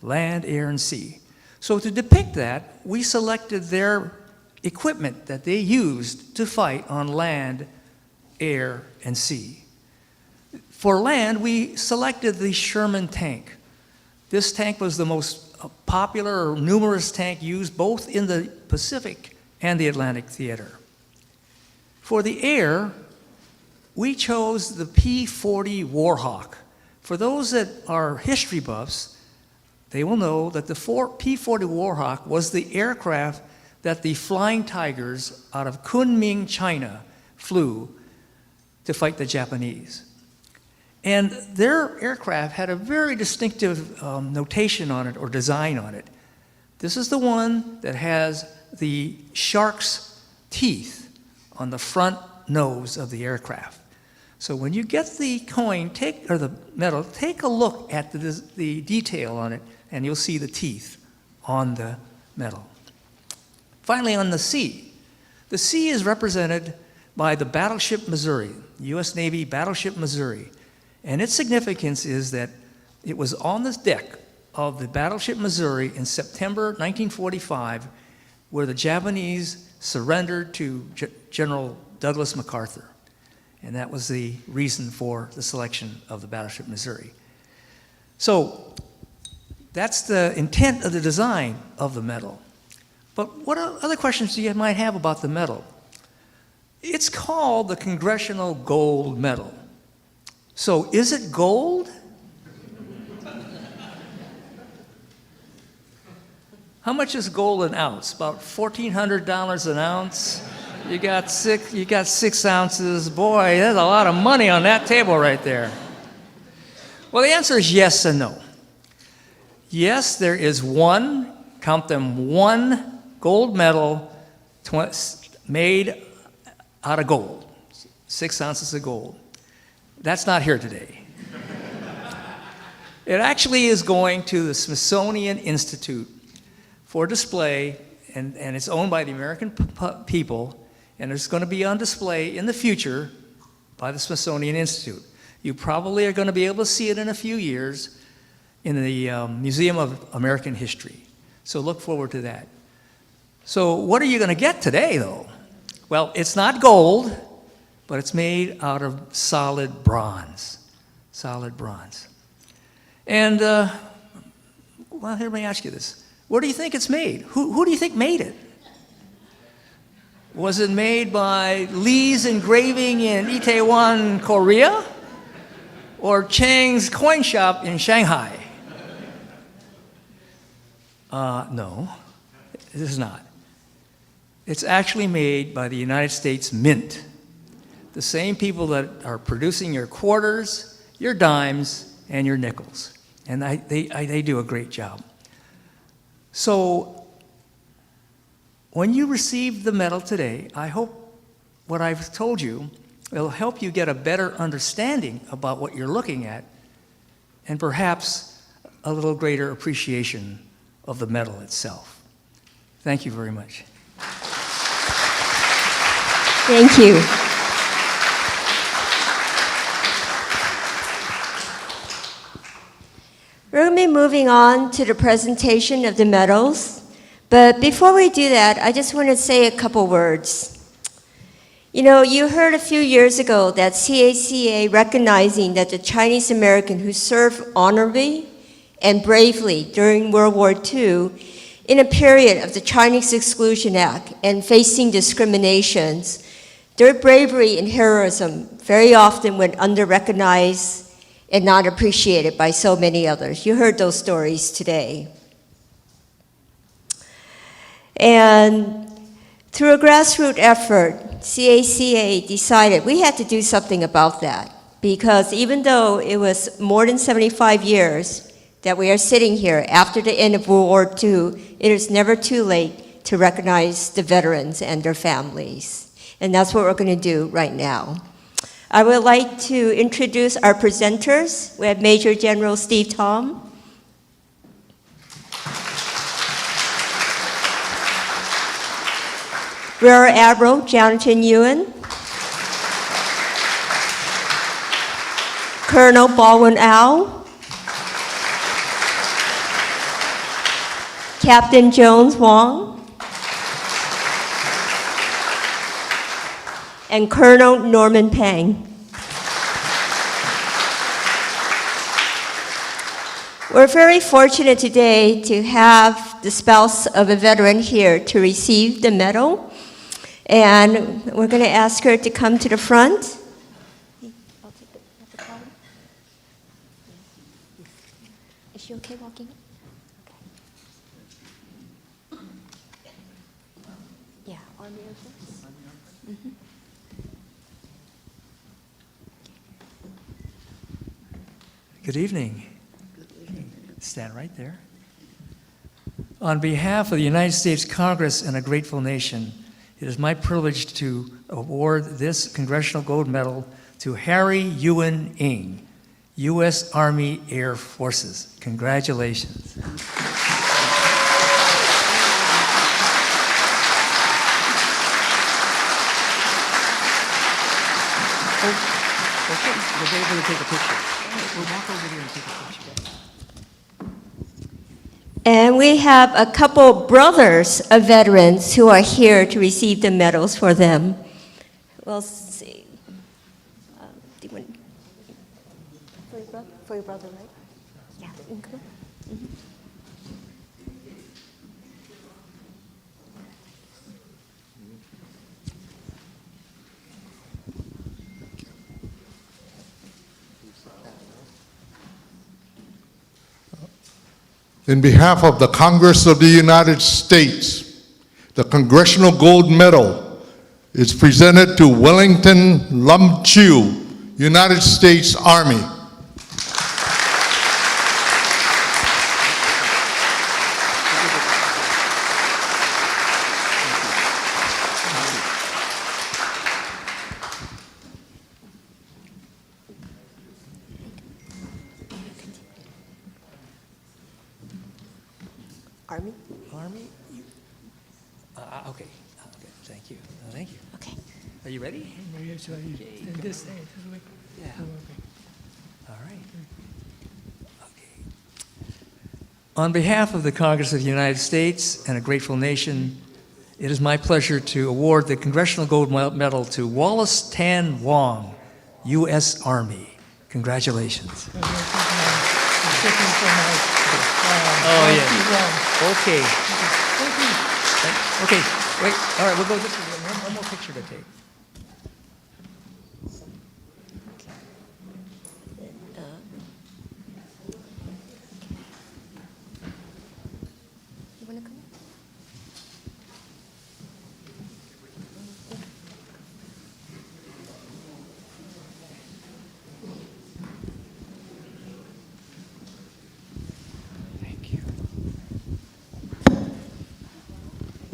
Land, air, and sea. So to depict that, we selected their equipment that they used to fight on land, air, and sea. For land, we selected the Sherman tank. This tank was the most popular or numerous tank used both in the Pacific and the Atlantic theater. For the air, we chose the P-40 Warhawk. For those that are history buffs, they will know that the P-40 Warhawk was the aircraft that the Flying Tigers out of Kunming, China, flew to fight the Japanese. And their aircraft had a very distinctive notation on it, or design on it. This is the one that has the shark's teeth on the front nose of the aircraft. So when you get the coin, or the metal, take a look at the detail on it, and you'll see the teeth on the metal. Finally, on the sea. The sea is represented by the battleship Missouri, U.S. Navy battleship Missouri. And its significance is that it was on the deck of the battleship Missouri in September 1945, where the Japanese surrendered to General Douglas MacArthur. And that was the reason for the selection of the battleship Missouri. So that's the intent of the design of the medal. But what other questions do you might have about the medal? It's called the Congressional Gold Medal. So is it gold? How much is gold an ounce? About $1,400 an ounce. You got 6 ounces. Boy, there's a lot of money on that table right there. Well, the answer is yes and no. Yes, there is one, count them, one gold medal made out of gold, 6 ounces of gold. That's not here today. It actually is going to the Smithsonian Institute for display, and it's owned by the American people, and it's going to be on display in the future by the Smithsonian Institute. You probably are going to be able to see it in a few years in the Museum of American History. So look forward to that. So what are you going to get today, though? Well, it's not gold, but it's made out of solid bronze. Solid bronze. And, well, here, let me ask you this. Where do you think it's made? Who do you think made it? Was it made by Lee's Engraving in Itaewon, Korea? Or Chang's Coin Shop in Shanghai? No, it is not. It's actually made by the United States Mint. The same people that are producing your quarters, your dimes, and your nickels. And they do a great job. So when you receive the medal today, I hope what I've told you will help you get a better understanding about what you're looking at, and perhaps a little greater appreciation of the medal itself. Thank you very much. Thank you. We're going to be moving on to the presentation of the medals. But before we do that, I just want to say a couple words. You know, you heard a few years ago that CACA recognizing that the Chinese American who served honorably and bravely during World War II in a period of the Chinese Exclusion Act and facing discriminations, their bravery and heroism very often went under-recognized and not appreciated by so many others. You heard those stories today. And through a grassroots effort, CACA decided we had to do something about that, because even though it was more than 75 years that we are sitting here after the end of World War II, it is never too late to recognize the veterans and their families. And that's what we're going to do right now. I would like to introduce our presenters. We have Major General Steve Tom. Rear Admiral Jonathan Ewan, Colonel Baldwin Au, Captain Jones Wong, and Colonel Norman Pang. We're very fortunate today to have the spouse of a veteran here to receive the medal, and we're going to ask her to come to the front. Is she okay walking? Yeah, Army Air Force. Mhm. Good evening. Stand right there. On behalf of the United States Congress and a grateful nation, it is my privilege to award this Congressional Gold Medal to Harry Ewan Ng, U.S. Army Air Forces. Congratulations. Okay, we'll be able to take a picture. We'll walk over here and take a picture. And we have a couple brothers of veterans who are here to receive the medals for them. We'll see. Do you want, for your brother, right? Yeah. Mm-hmm. In behalf of the Congress of the United States, the Congressional Gold Medal is presented to Wellington Lum Chu, United States Army. Army? Army? Okay. Thank you. Thank you. Okay. Are you ready? In this stage. Yeah. All right. Okay. On behalf of the Congress of the United States and a grateful nation, it is my pleasure to award the Congressional Gold Medal to Wallace Tan Wong, U.S. Army. Congratulations. Oh, yeah. Okay. Okay, wait. All right, we'll go this way. One more picture to take. You want to come?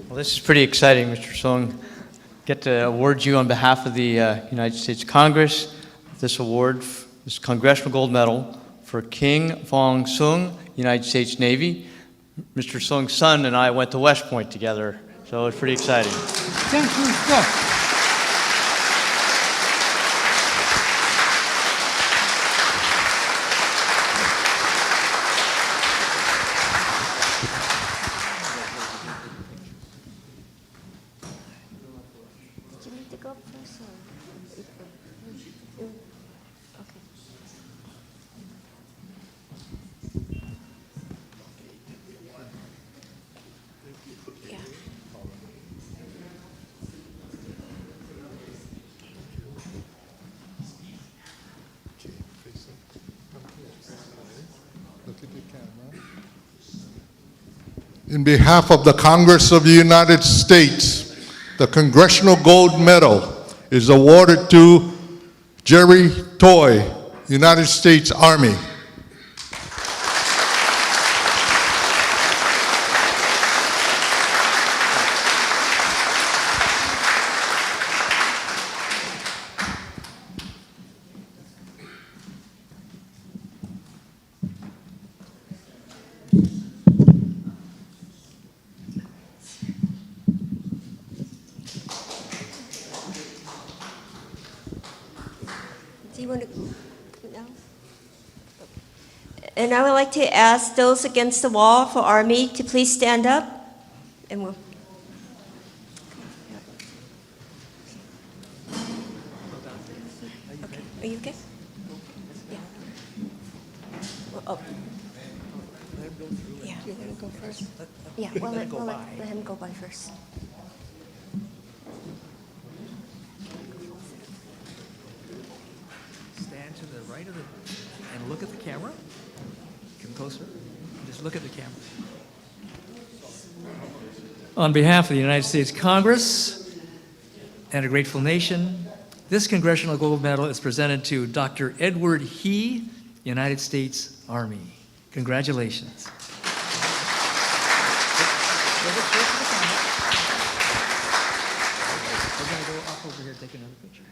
Well, this is pretty exciting, Mr. Sung. Get to award you on behalf of the United States Congress this award, this Congressional Gold Medal for King Fong Sung, United States Navy. Mr. Sung's son and I went to West Point together, so it's pretty exciting. Do you need to go up first or? Okay. Yeah. In behalf of the Congress of the United States, the Congressional Gold Medal is awarded to Jerry Toy, United States Army. Do you want to, no? And I would like to ask those against the wall for Army to please stand up. And we'll. Okay, are you okay? Yeah. Well, oh. Yeah, you're gonna go first? Yeah, well, let him go by first. Stand to the right of the, and look at the camera. Come closer. Just look at the camera. On behalf of the United States Congress and a grateful nation, this Congressional Gold Medal is presented to Dr. Edward He, United States Army. Congratulations. We're going to go up over here and take another picture.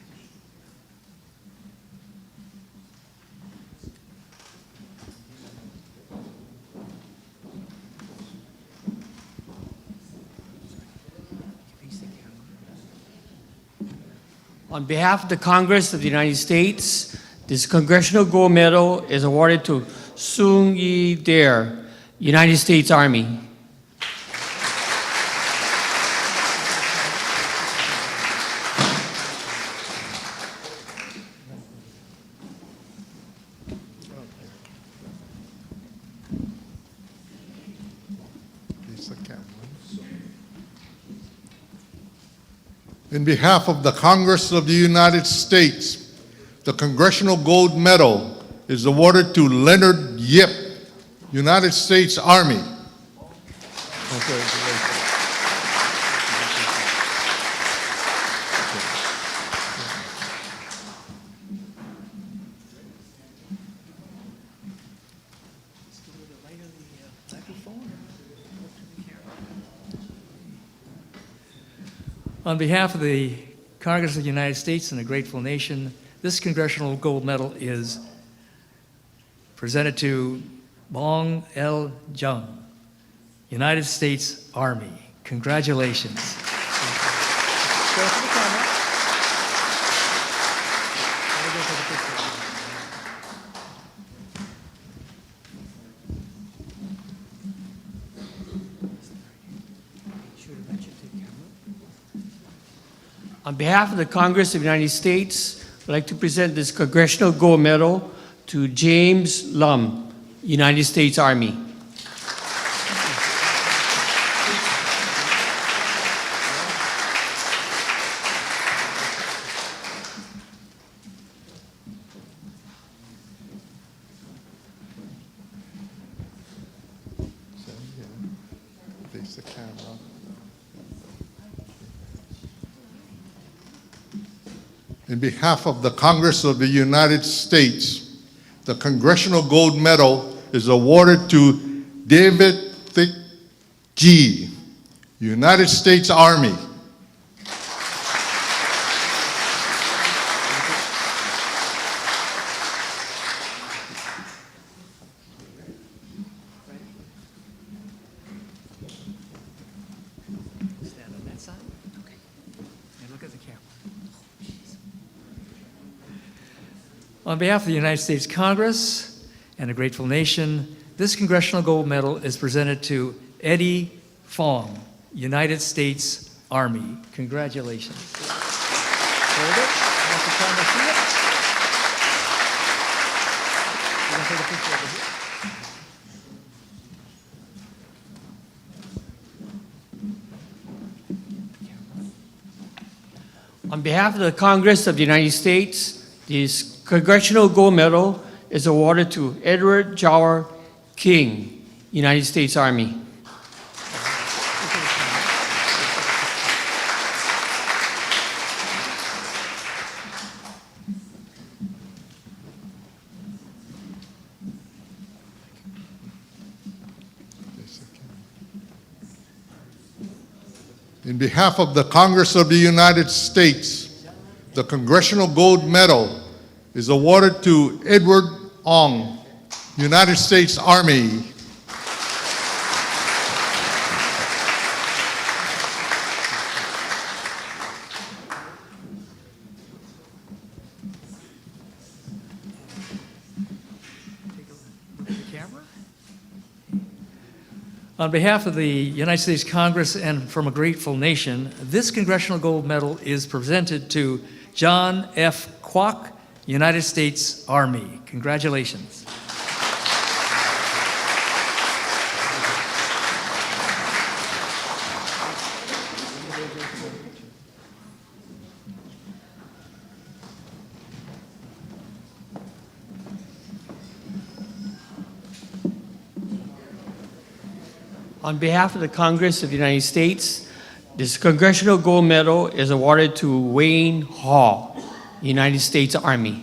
On behalf of the Congress of the United States, this Congressional Gold Medal is awarded to Sung Yi Dare, United States Army. In behalf of the Congress of the United States, the Congressional Gold Medal is awarded to Leonard Yip, United States Army. On behalf of the Congress of the United States and a grateful nation, this Congressional Gold Medal is presented to Bong L. Jung, United States Army. Congratulations. On behalf of the Congress of the United States, I'd like to present this Congressional Gold Medal to James Lum, United States Army. Face the camera. In behalf of the Congress of the United States, the Congressional Gold Medal is awarded to David Thick G, United States Army. Stand on that side. Okay. And look at the camera. On behalf of the United States Congress and a grateful nation, this Congressional Gold Medal is presented to Eddie Fong, United States Army. Congratulations. Hold it. Let the camera see it. We're going to take a picture over here. On behalf of the Congress of the United States, this Congressional Gold Medal is awarded to Edward Jawar King, United States Army. In behalf of the Congress of the United States, the Congressional Gold Medal is awarded to Edward Ong, United States Army. On behalf of the United States Congress and from a grateful nation, this Congressional Gold Medal is presented to John F. Kwok, United States Army. Congratulations. On behalf of the Congress of the United States, this Congressional Gold Medal is awarded to Wayne Hall, United States Army.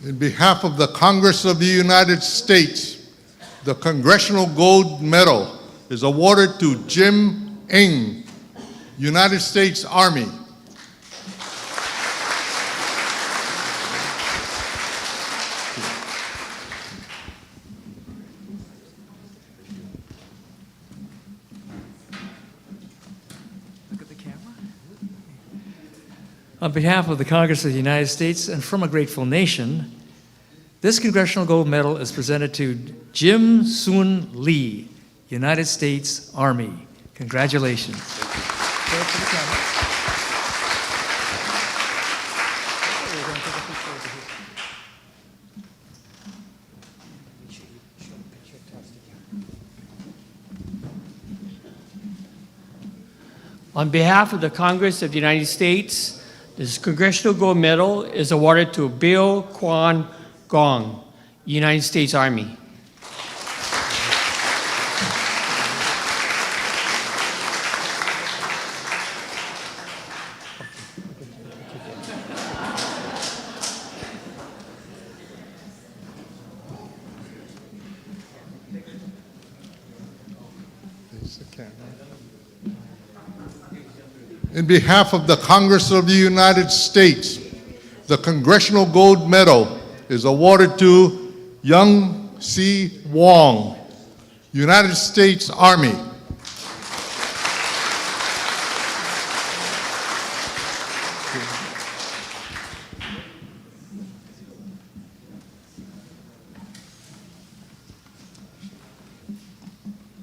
In behalf of the Congress of the United States, the Congressional Gold Medal is awarded to Jim Ng, United States Army. On behalf of the Congress of the United States and from a grateful nation, this Congressional Gold Medal is presented to Jim Soon Lee, United States Army. Congratulations. On behalf of the Congress of the United States, this Congressional Gold Medal is awarded to Bill Kwan Gong, United States Army. In behalf of the Congress of the United States, the Congressional Gold Medal is awarded to Young C. Wong, United States Army.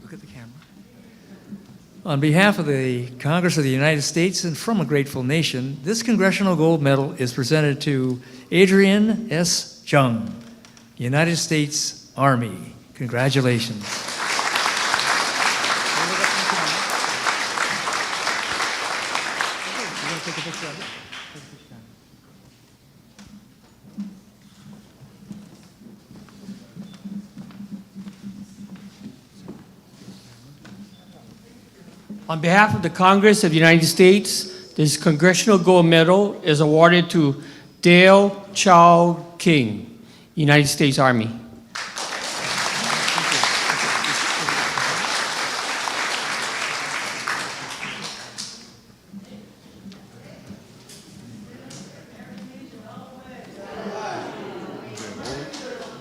Look at the camera. On behalf of the Congress of the United States and from a grateful nation, this Congressional Gold Medal is presented to Adrian S. Chung, United States Army. Congratulations. On behalf of the Congress of the United States, this Congressional Gold Medal is awarded to Dale Chow King, United States Army.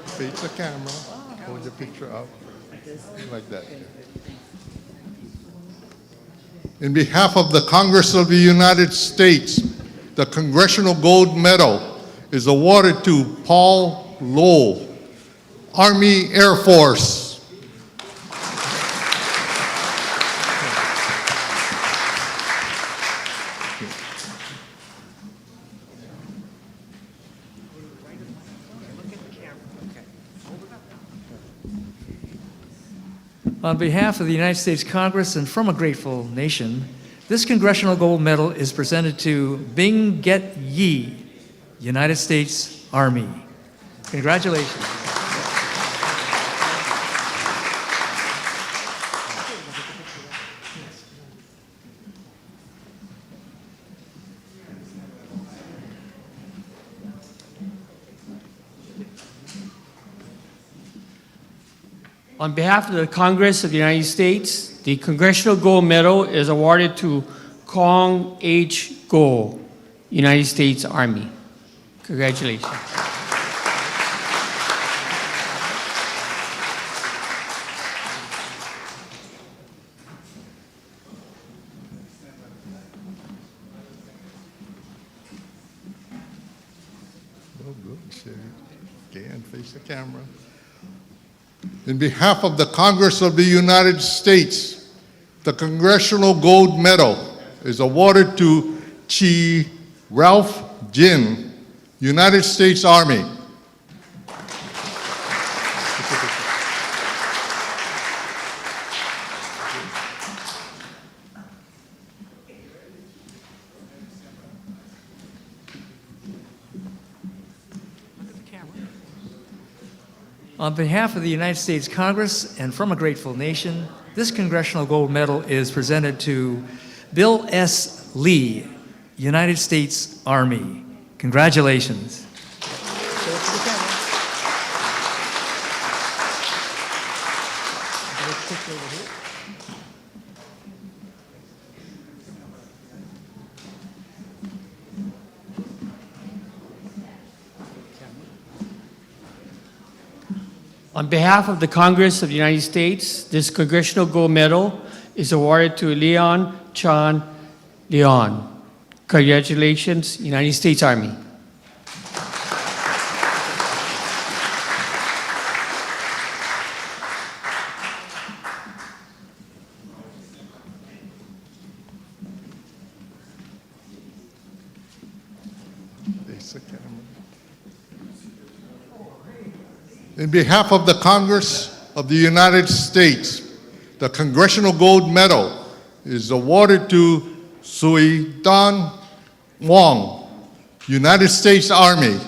Face the camera, hold your picture up, like that. In behalf of the Congress of the United States, the Congressional Gold Medal is awarded to Paul Lowell, Army Air Force. On behalf of the United States Congress and from a grateful nation, this Congressional Gold Medal is presented to Bing Get Yi, United States Army. Congratulations. On behalf of the Congress of the United States, the Congressional Gold Medal is awarded to Kong H. Go, United States Army. Congratulations. Oh, good, Sherry. Again, face the camera. In behalf of the Congress of the United States, the Congressional Gold Medal is awarded to Chi Ralph Jin, United States Army. On behalf of the United States Congress and from a grateful nation, this Congressional Gold Medal is presented to Bill S. Lee, United States Army. Congratulations. On behalf of the Congress of the United States, this Congressional Gold Medal is awarded to Leon Chan Leon. Congratulations, United States Army. In behalf of the Congress of the United States, the Congressional Gold Medal is awarded to Sui Dan Wong, United States Army.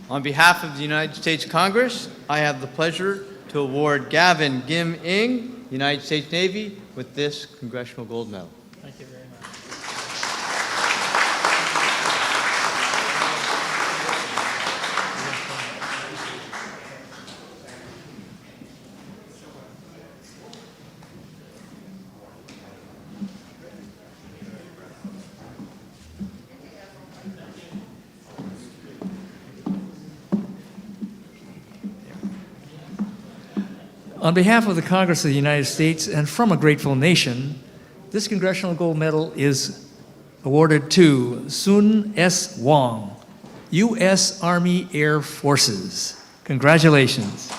On behalf of the United States Congress, I have the pleasure to award Gavin Gim Ing, United States Navy, with this Congressional Gold Medal. Thank you very much. On behalf of the Congress of the United States and from a grateful nation, this Congressional Gold Medal is awarded to Sun S. Wong, U.S. Army Air Forces. Congratulations.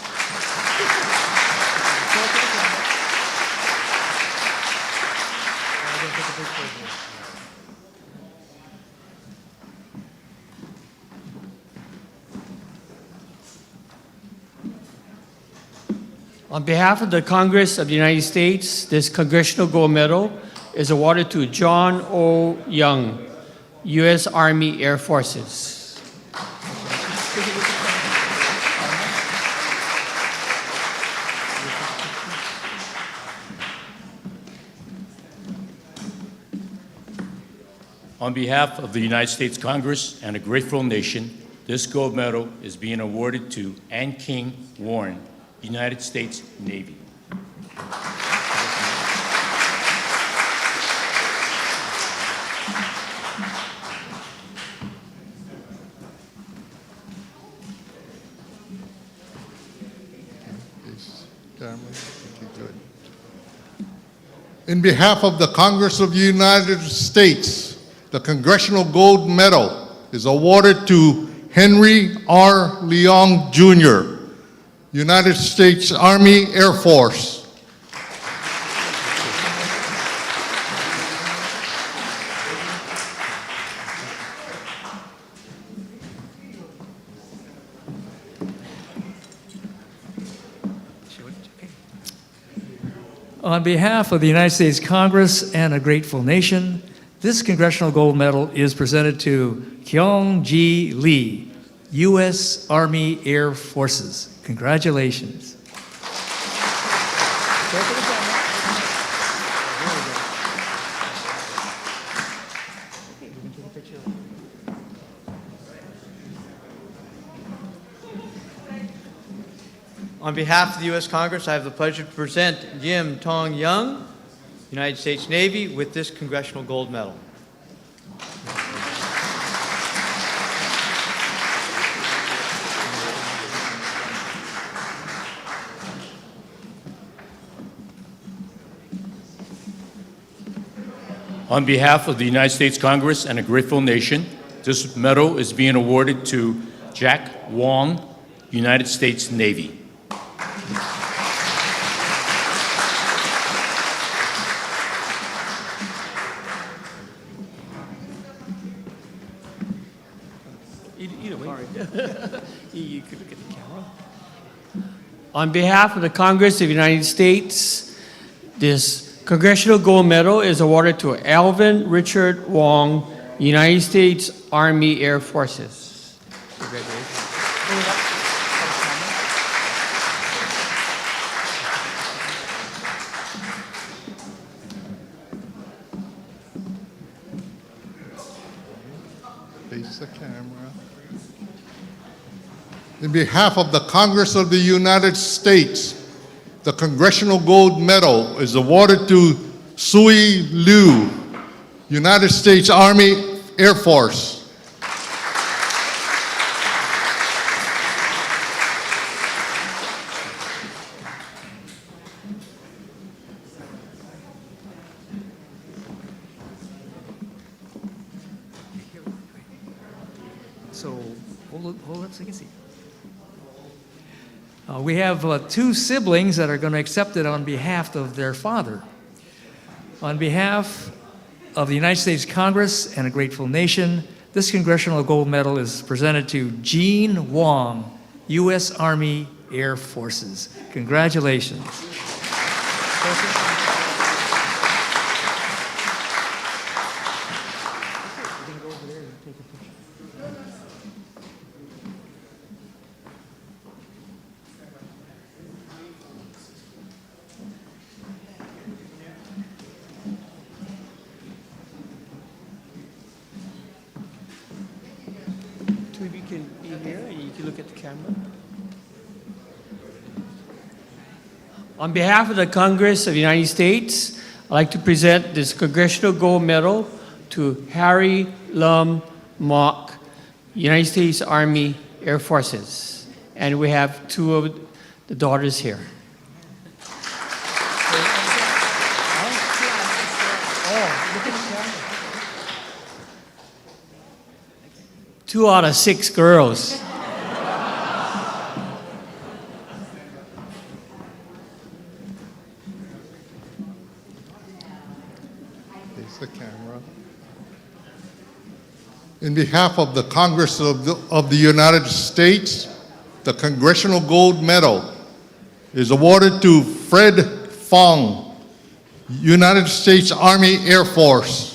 On behalf of the Congress of the United States, this Congressional Gold Medal is awarded to John O. Young, U.S. Army Air Forces. On behalf of the United States Congress and a grateful nation, this gold medal is being awarded to Ann King Warren, United States Navy. In behalf of the Congress of the United States, the Congressional Gold Medal is awarded to Henry R. Leong, Jr., United States Army Air Force. On behalf of the United States Congress and a grateful nation, this Congressional Gold Medal is presented to Kyung Ji Lee, U.S. Army Air Forces. Congratulations. On behalf of the U.S. Congress, I have the pleasure to present Jim Tong Young, United States Navy, with this Congressional Gold Medal. On behalf of the United States Congress and a grateful nation, this medal is being awarded to Jack Wong, United States Navy. Either way. You could look at the camera. On behalf of the Congress of the United States, this Congressional Gold Medal is awarded to Alvin Richard Wong, United States Army Air Forces. Congratulations. Face the camera. In behalf of the Congress of the United States, the Congressional Gold Medal is awarded to Sui Liu, United States Army Air Force. So hold it so you can see. We have two siblings that are going to accept it on behalf of their father. On behalf of the United States Congress and a grateful nation, this Congressional Gold Medal is presented to Gene Wong, U.S. Army Air Forces. Congratulations. Two of you can be here and you can look at the camera. On behalf of the Congress of the United States, I'd like to present this Congressional Gold Medal to Harry Lum Mock, United States Army Air Forces. And we have two of the daughters here. Two out of 6 girls. Face the camera. In behalf of the Congress of the United States, the Congressional Gold Medal is awarded to Fred Fong, United States Army Air Force.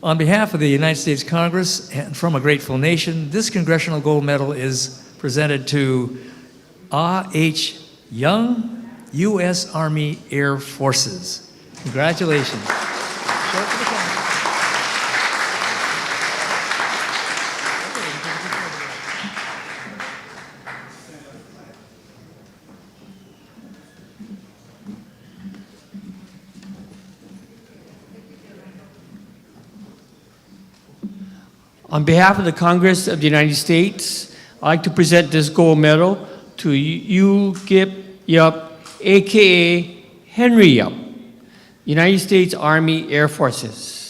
On behalf of the United States Congress and from a grateful nation, this Congressional Gold Medal is presented to A.H. Young, U.S. Army Air Forces. Congratulations. On behalf of the Congress of the United States, I'd like to present this gold medal to Yu Gip Yup, aka Henry Yup, United States Army Air Forces.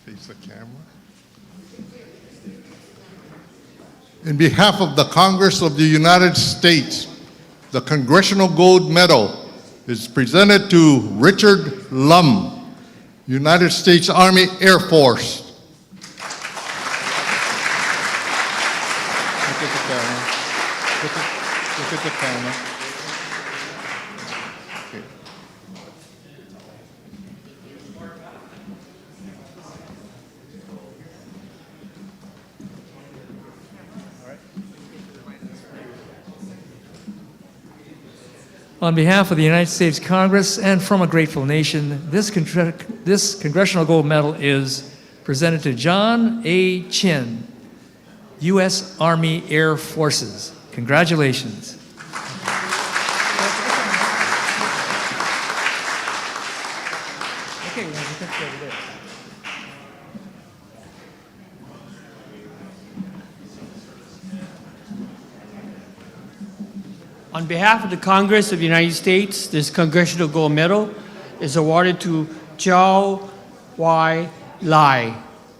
Face the camera. In behalf of the Congress of the United States, the Congressional Gold Medal is presented to Richard Lum, United States Army Air Force. Look at the camera. Look at the camera. Okay. On behalf of the United States Congress and from a grateful nation, this Congressional Gold Medal is presented to John A. Chin, U.S. Army Air Forces. Congratulations. Okay, we have a picture over there. On behalf of the Congress of the United States, this Congressional Gold Medal is awarded to WWII,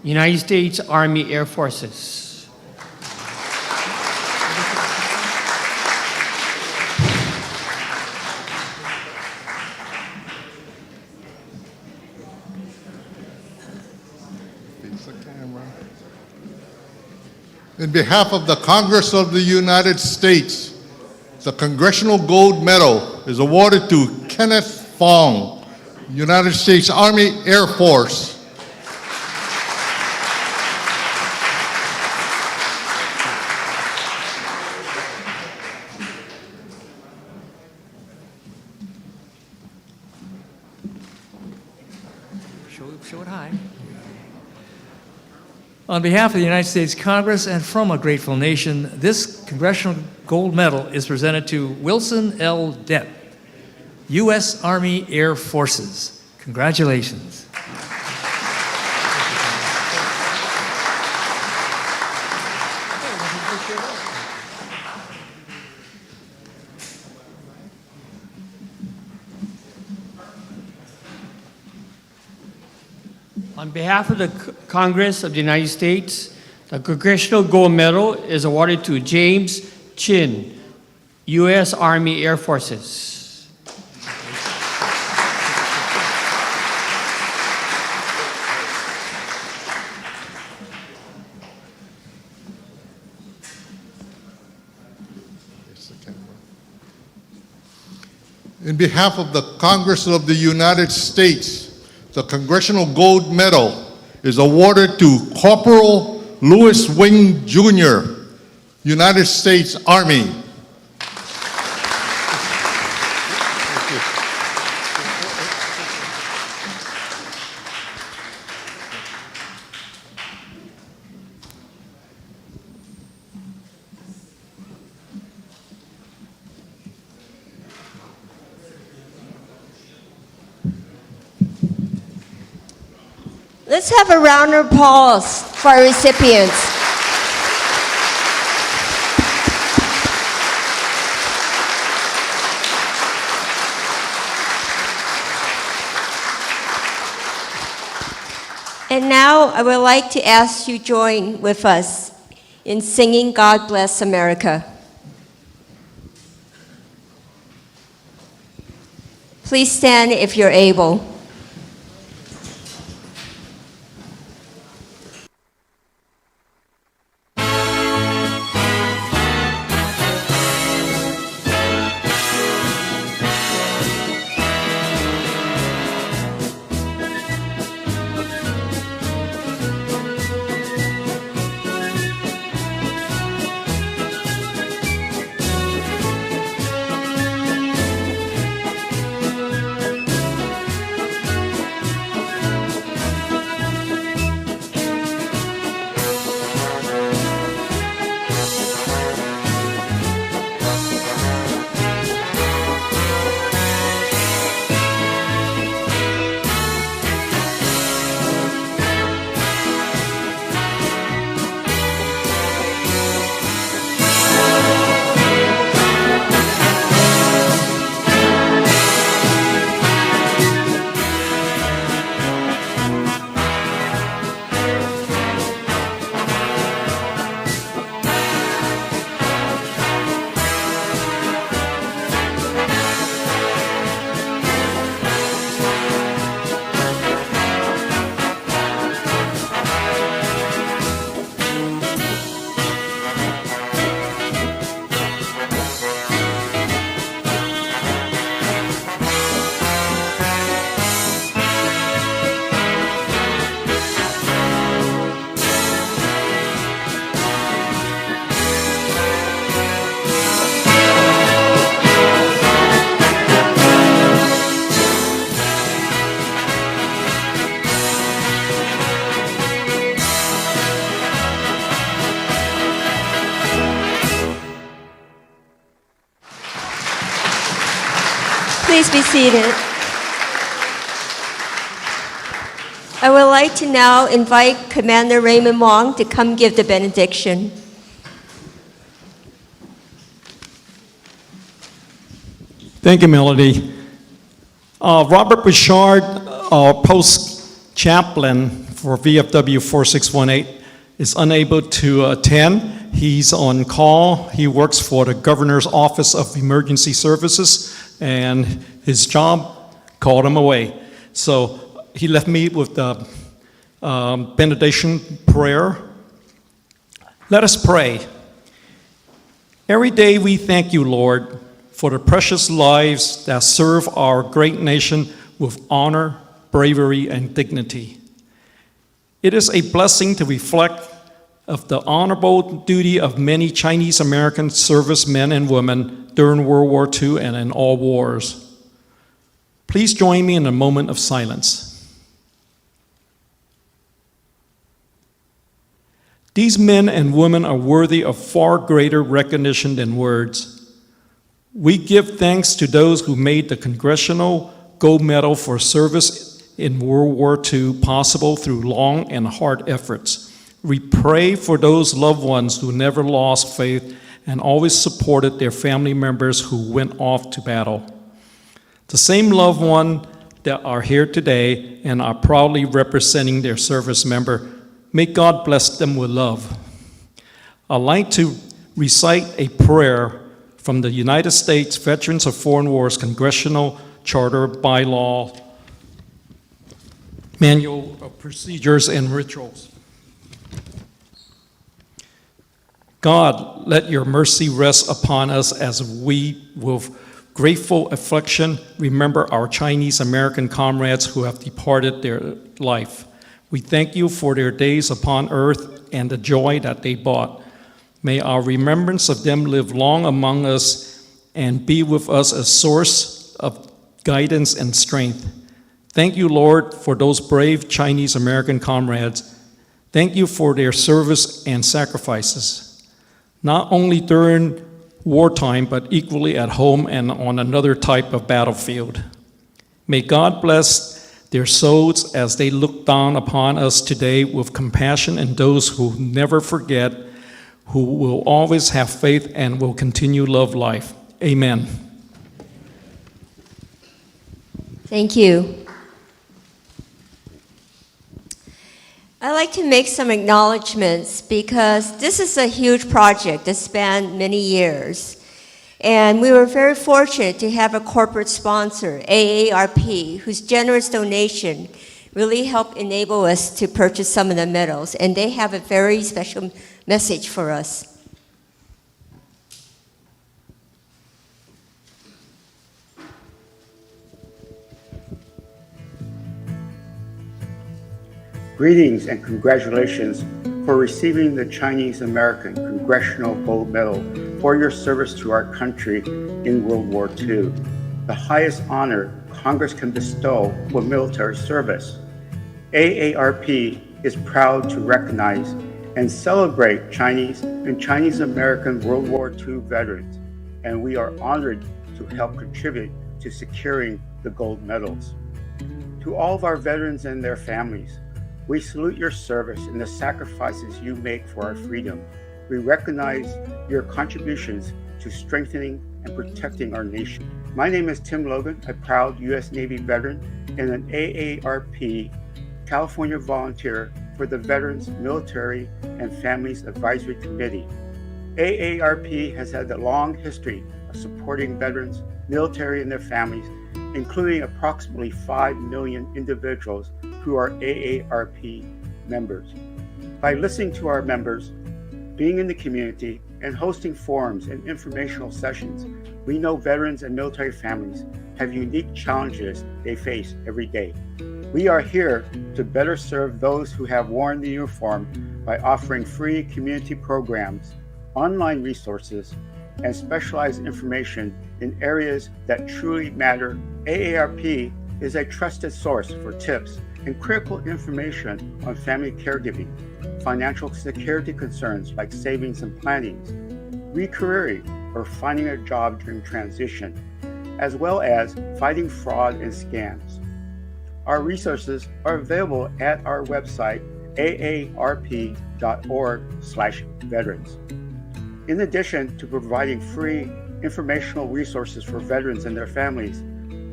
United States Army Air Forces. In behalf of the Congress of the United States, the Congressional Gold Medal is awarded to Kenneth Fong, United States Army Air Force. Show it high. On behalf of the United States Congress and from a grateful nation, this Congressional Gold Medal is presented to Wilson L. Depp, U.S. Army Air Forces. Congratulations. On behalf of the Congress of the United States, the Congressional Gold Medal is awarded to James Chin, U.S. Army Air Forces. In behalf of the Congress of the United States, the Congressional Gold Medal is awarded to Corporal Louis Wing, Jr., United States Army. Let's have a round of applause for our recipients. And now I would like to ask you to join with us in singing God Bless America. Please stand if you're able. Please be seated. I would like to now invite Commander Raymond Wong to come give the benediction. Thank you, Melody. Robert Bouchard, our post chaplain for VFW 4618, is unable to attend. He's on call. He works for the Governor's Office of Emergency Services, and his job called him away. So he left me with the benediction prayer. Let us pray. Every day we thank you, Lord, for the precious lives that serve our great nation with honor, bravery, and dignity. It is a blessing to reflect of the honorable duty of many Chinese American servicemen and women during World War II and in all wars. Please join me in a moment of silence. These men and women are worthy of far greater recognition than words. We give thanks to those who made the Congressional Gold Medal for Service in World War II possible through long and hard efforts. We pray for those loved ones who never lost faith and always supported their family members who went off to battle. The same loved ones that are here today and are proudly representing their service member, may God bless them with love. I'd like to recite a prayer from the United States Veterans of Foreign Wars Congressional Charter Bylaw Manual of Procedures and Rituals. God, let your mercy rest upon us as we, with grateful affection, remember our Chinese American comrades who have departed their life. We thank you for their days upon earth and the joy that they brought. May our remembrance of them live long among us and be with us a source of guidance and strength. Thank you, Lord, for those brave Chinese American comrades. Thank you for their service and sacrifices, not only during wartime, but equally at home and on another type of battlefield. May God bless their souls as they look down upon us today with compassion, and those who never forget, who will always have faith and will continue love life. Amen. Thank you. I'd like to make some acknowledgments because this is a huge project that spanned many years. And we were very fortunate to have a corporate sponsor, AARP, whose generous donation really helped enable us to purchase some of the medals. And they have a very special message for us. Greetings and congratulations for receiving the Chinese American Congressional Gold Medal for your service to our country in World War II, the highest honor Congress can bestow with military service. AARP is proud to recognize and celebrate Chinese and Chinese American World War II veterans, and we are honored to help contribute to securing the gold medals. To all of our veterans and their families, we salute your service and the sacrifices you make for our freedom. We recognize your contributions to strengthening and protecting our nation. My name is Tim Logan, a proud U.S. Navy veteran and an AARP California volunteer for the Veterans Military and Families Advisory Committee. AARP has had a long history of supporting veterans, military, and their families, including approximately 5 million individuals who are AARP members. By listening to our members, being in the community, and hosting forums and informational sessions, we know veterans and military families have unique challenges they face every day. We are here to better serve those who have worn the uniform by offering free community programs, online resources, and specialized information in areas that truly matter. AARP is a trusted source for tips and critical information on family caregiving, financial security concerns like savings and planning, re-careering, or finding a job during transition. as well as fighting fraud and scams. Our resources are available at our website, aarp.org/veterans. In addition to providing free informational resources for veterans and their families,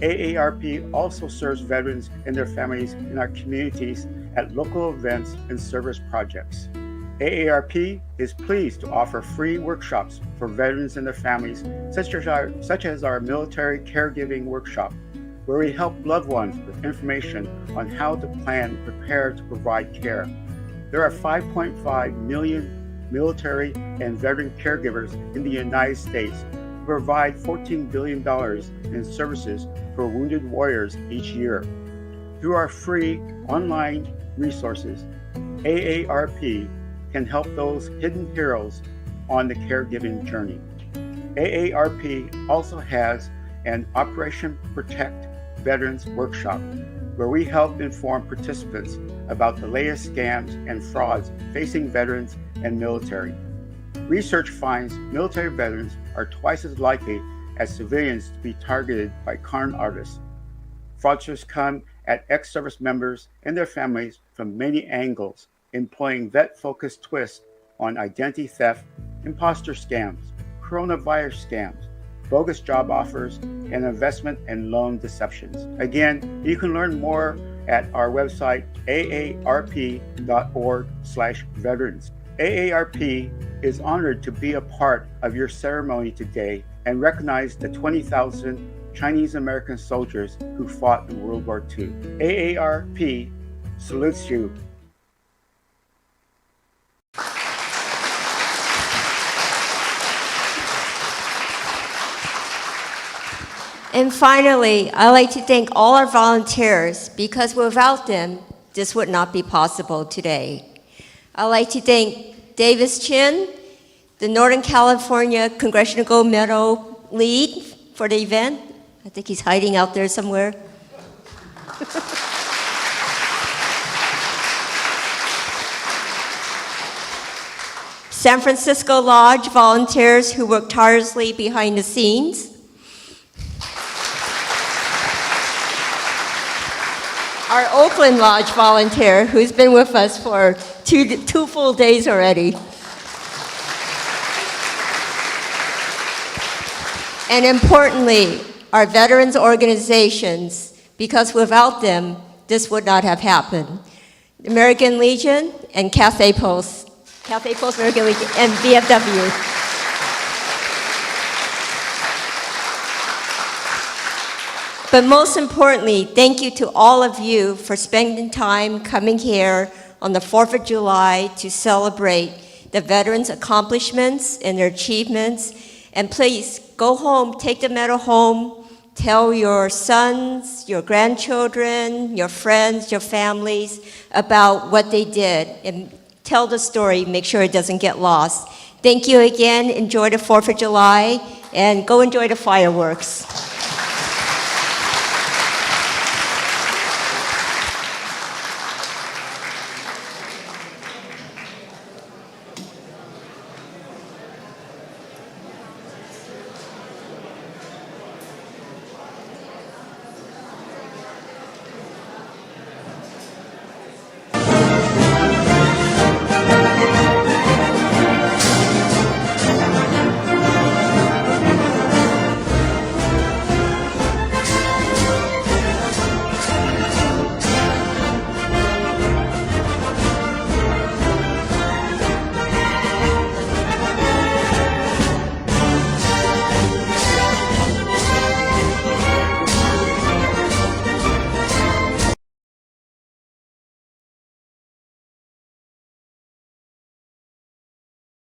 AARP also serves veterans and their families in our communities at local events and service projects. AARP is pleased to offer free workshops for veterans and their families, such as our military caregiving workshop, where we help loved ones with information on how to plan and prepare to provide care. There are 5.5 million military and veteran caregivers in the United States who provide $14 billion in services for wounded warriors each year. Through our free online resources, AARP can help those hidden heroes on the caregiving journey. AARP also has an Operation Protect Veterans Workshop, where we help inform participants about the latest scams and frauds facing veterans and military. Research finds military veterans are twice as likely as civilians to be targeted by con artists. Fraudsters come at ex-service members and their families from many angles, employing vet-focused twists on identity theft, imposter scams, coronavirus scams, bogus job offers, and investment and loan deceptions. Again, you can learn more at our website, aarp.org/veterans. AARP is honored to be a part of your ceremony today and recognize the 20,000 Chinese American soldiers who fought in World War II. AARP salutes you. And finally, I'd like to thank all our volunteers, because without them, this would not be possible today. I'd like to thank Davis Chin, the Northern California Congressional Gold Medal lead for the event. I think he's hiding out there somewhere. San Francisco Lodge volunteers who work tirelessly behind the scenes. Our Oakland Lodge volunteer, who's been with us for two full days already. And importantly, our veterans organizations, because without them, this would not have happened. American Legion and Cathay Post, American Legion, and VFW. But most importantly, thank you to all of you for spending time coming here on the 4th of July to celebrate the veterans' accomplishments and their achievements. And please, go home, take the medal home, tell your sons, your grandchildren, your friends, your families about what they did, and tell the story, make sure it doesn't get lost. Thank you again, enjoy the 4th of July, and go enjoy the fireworks.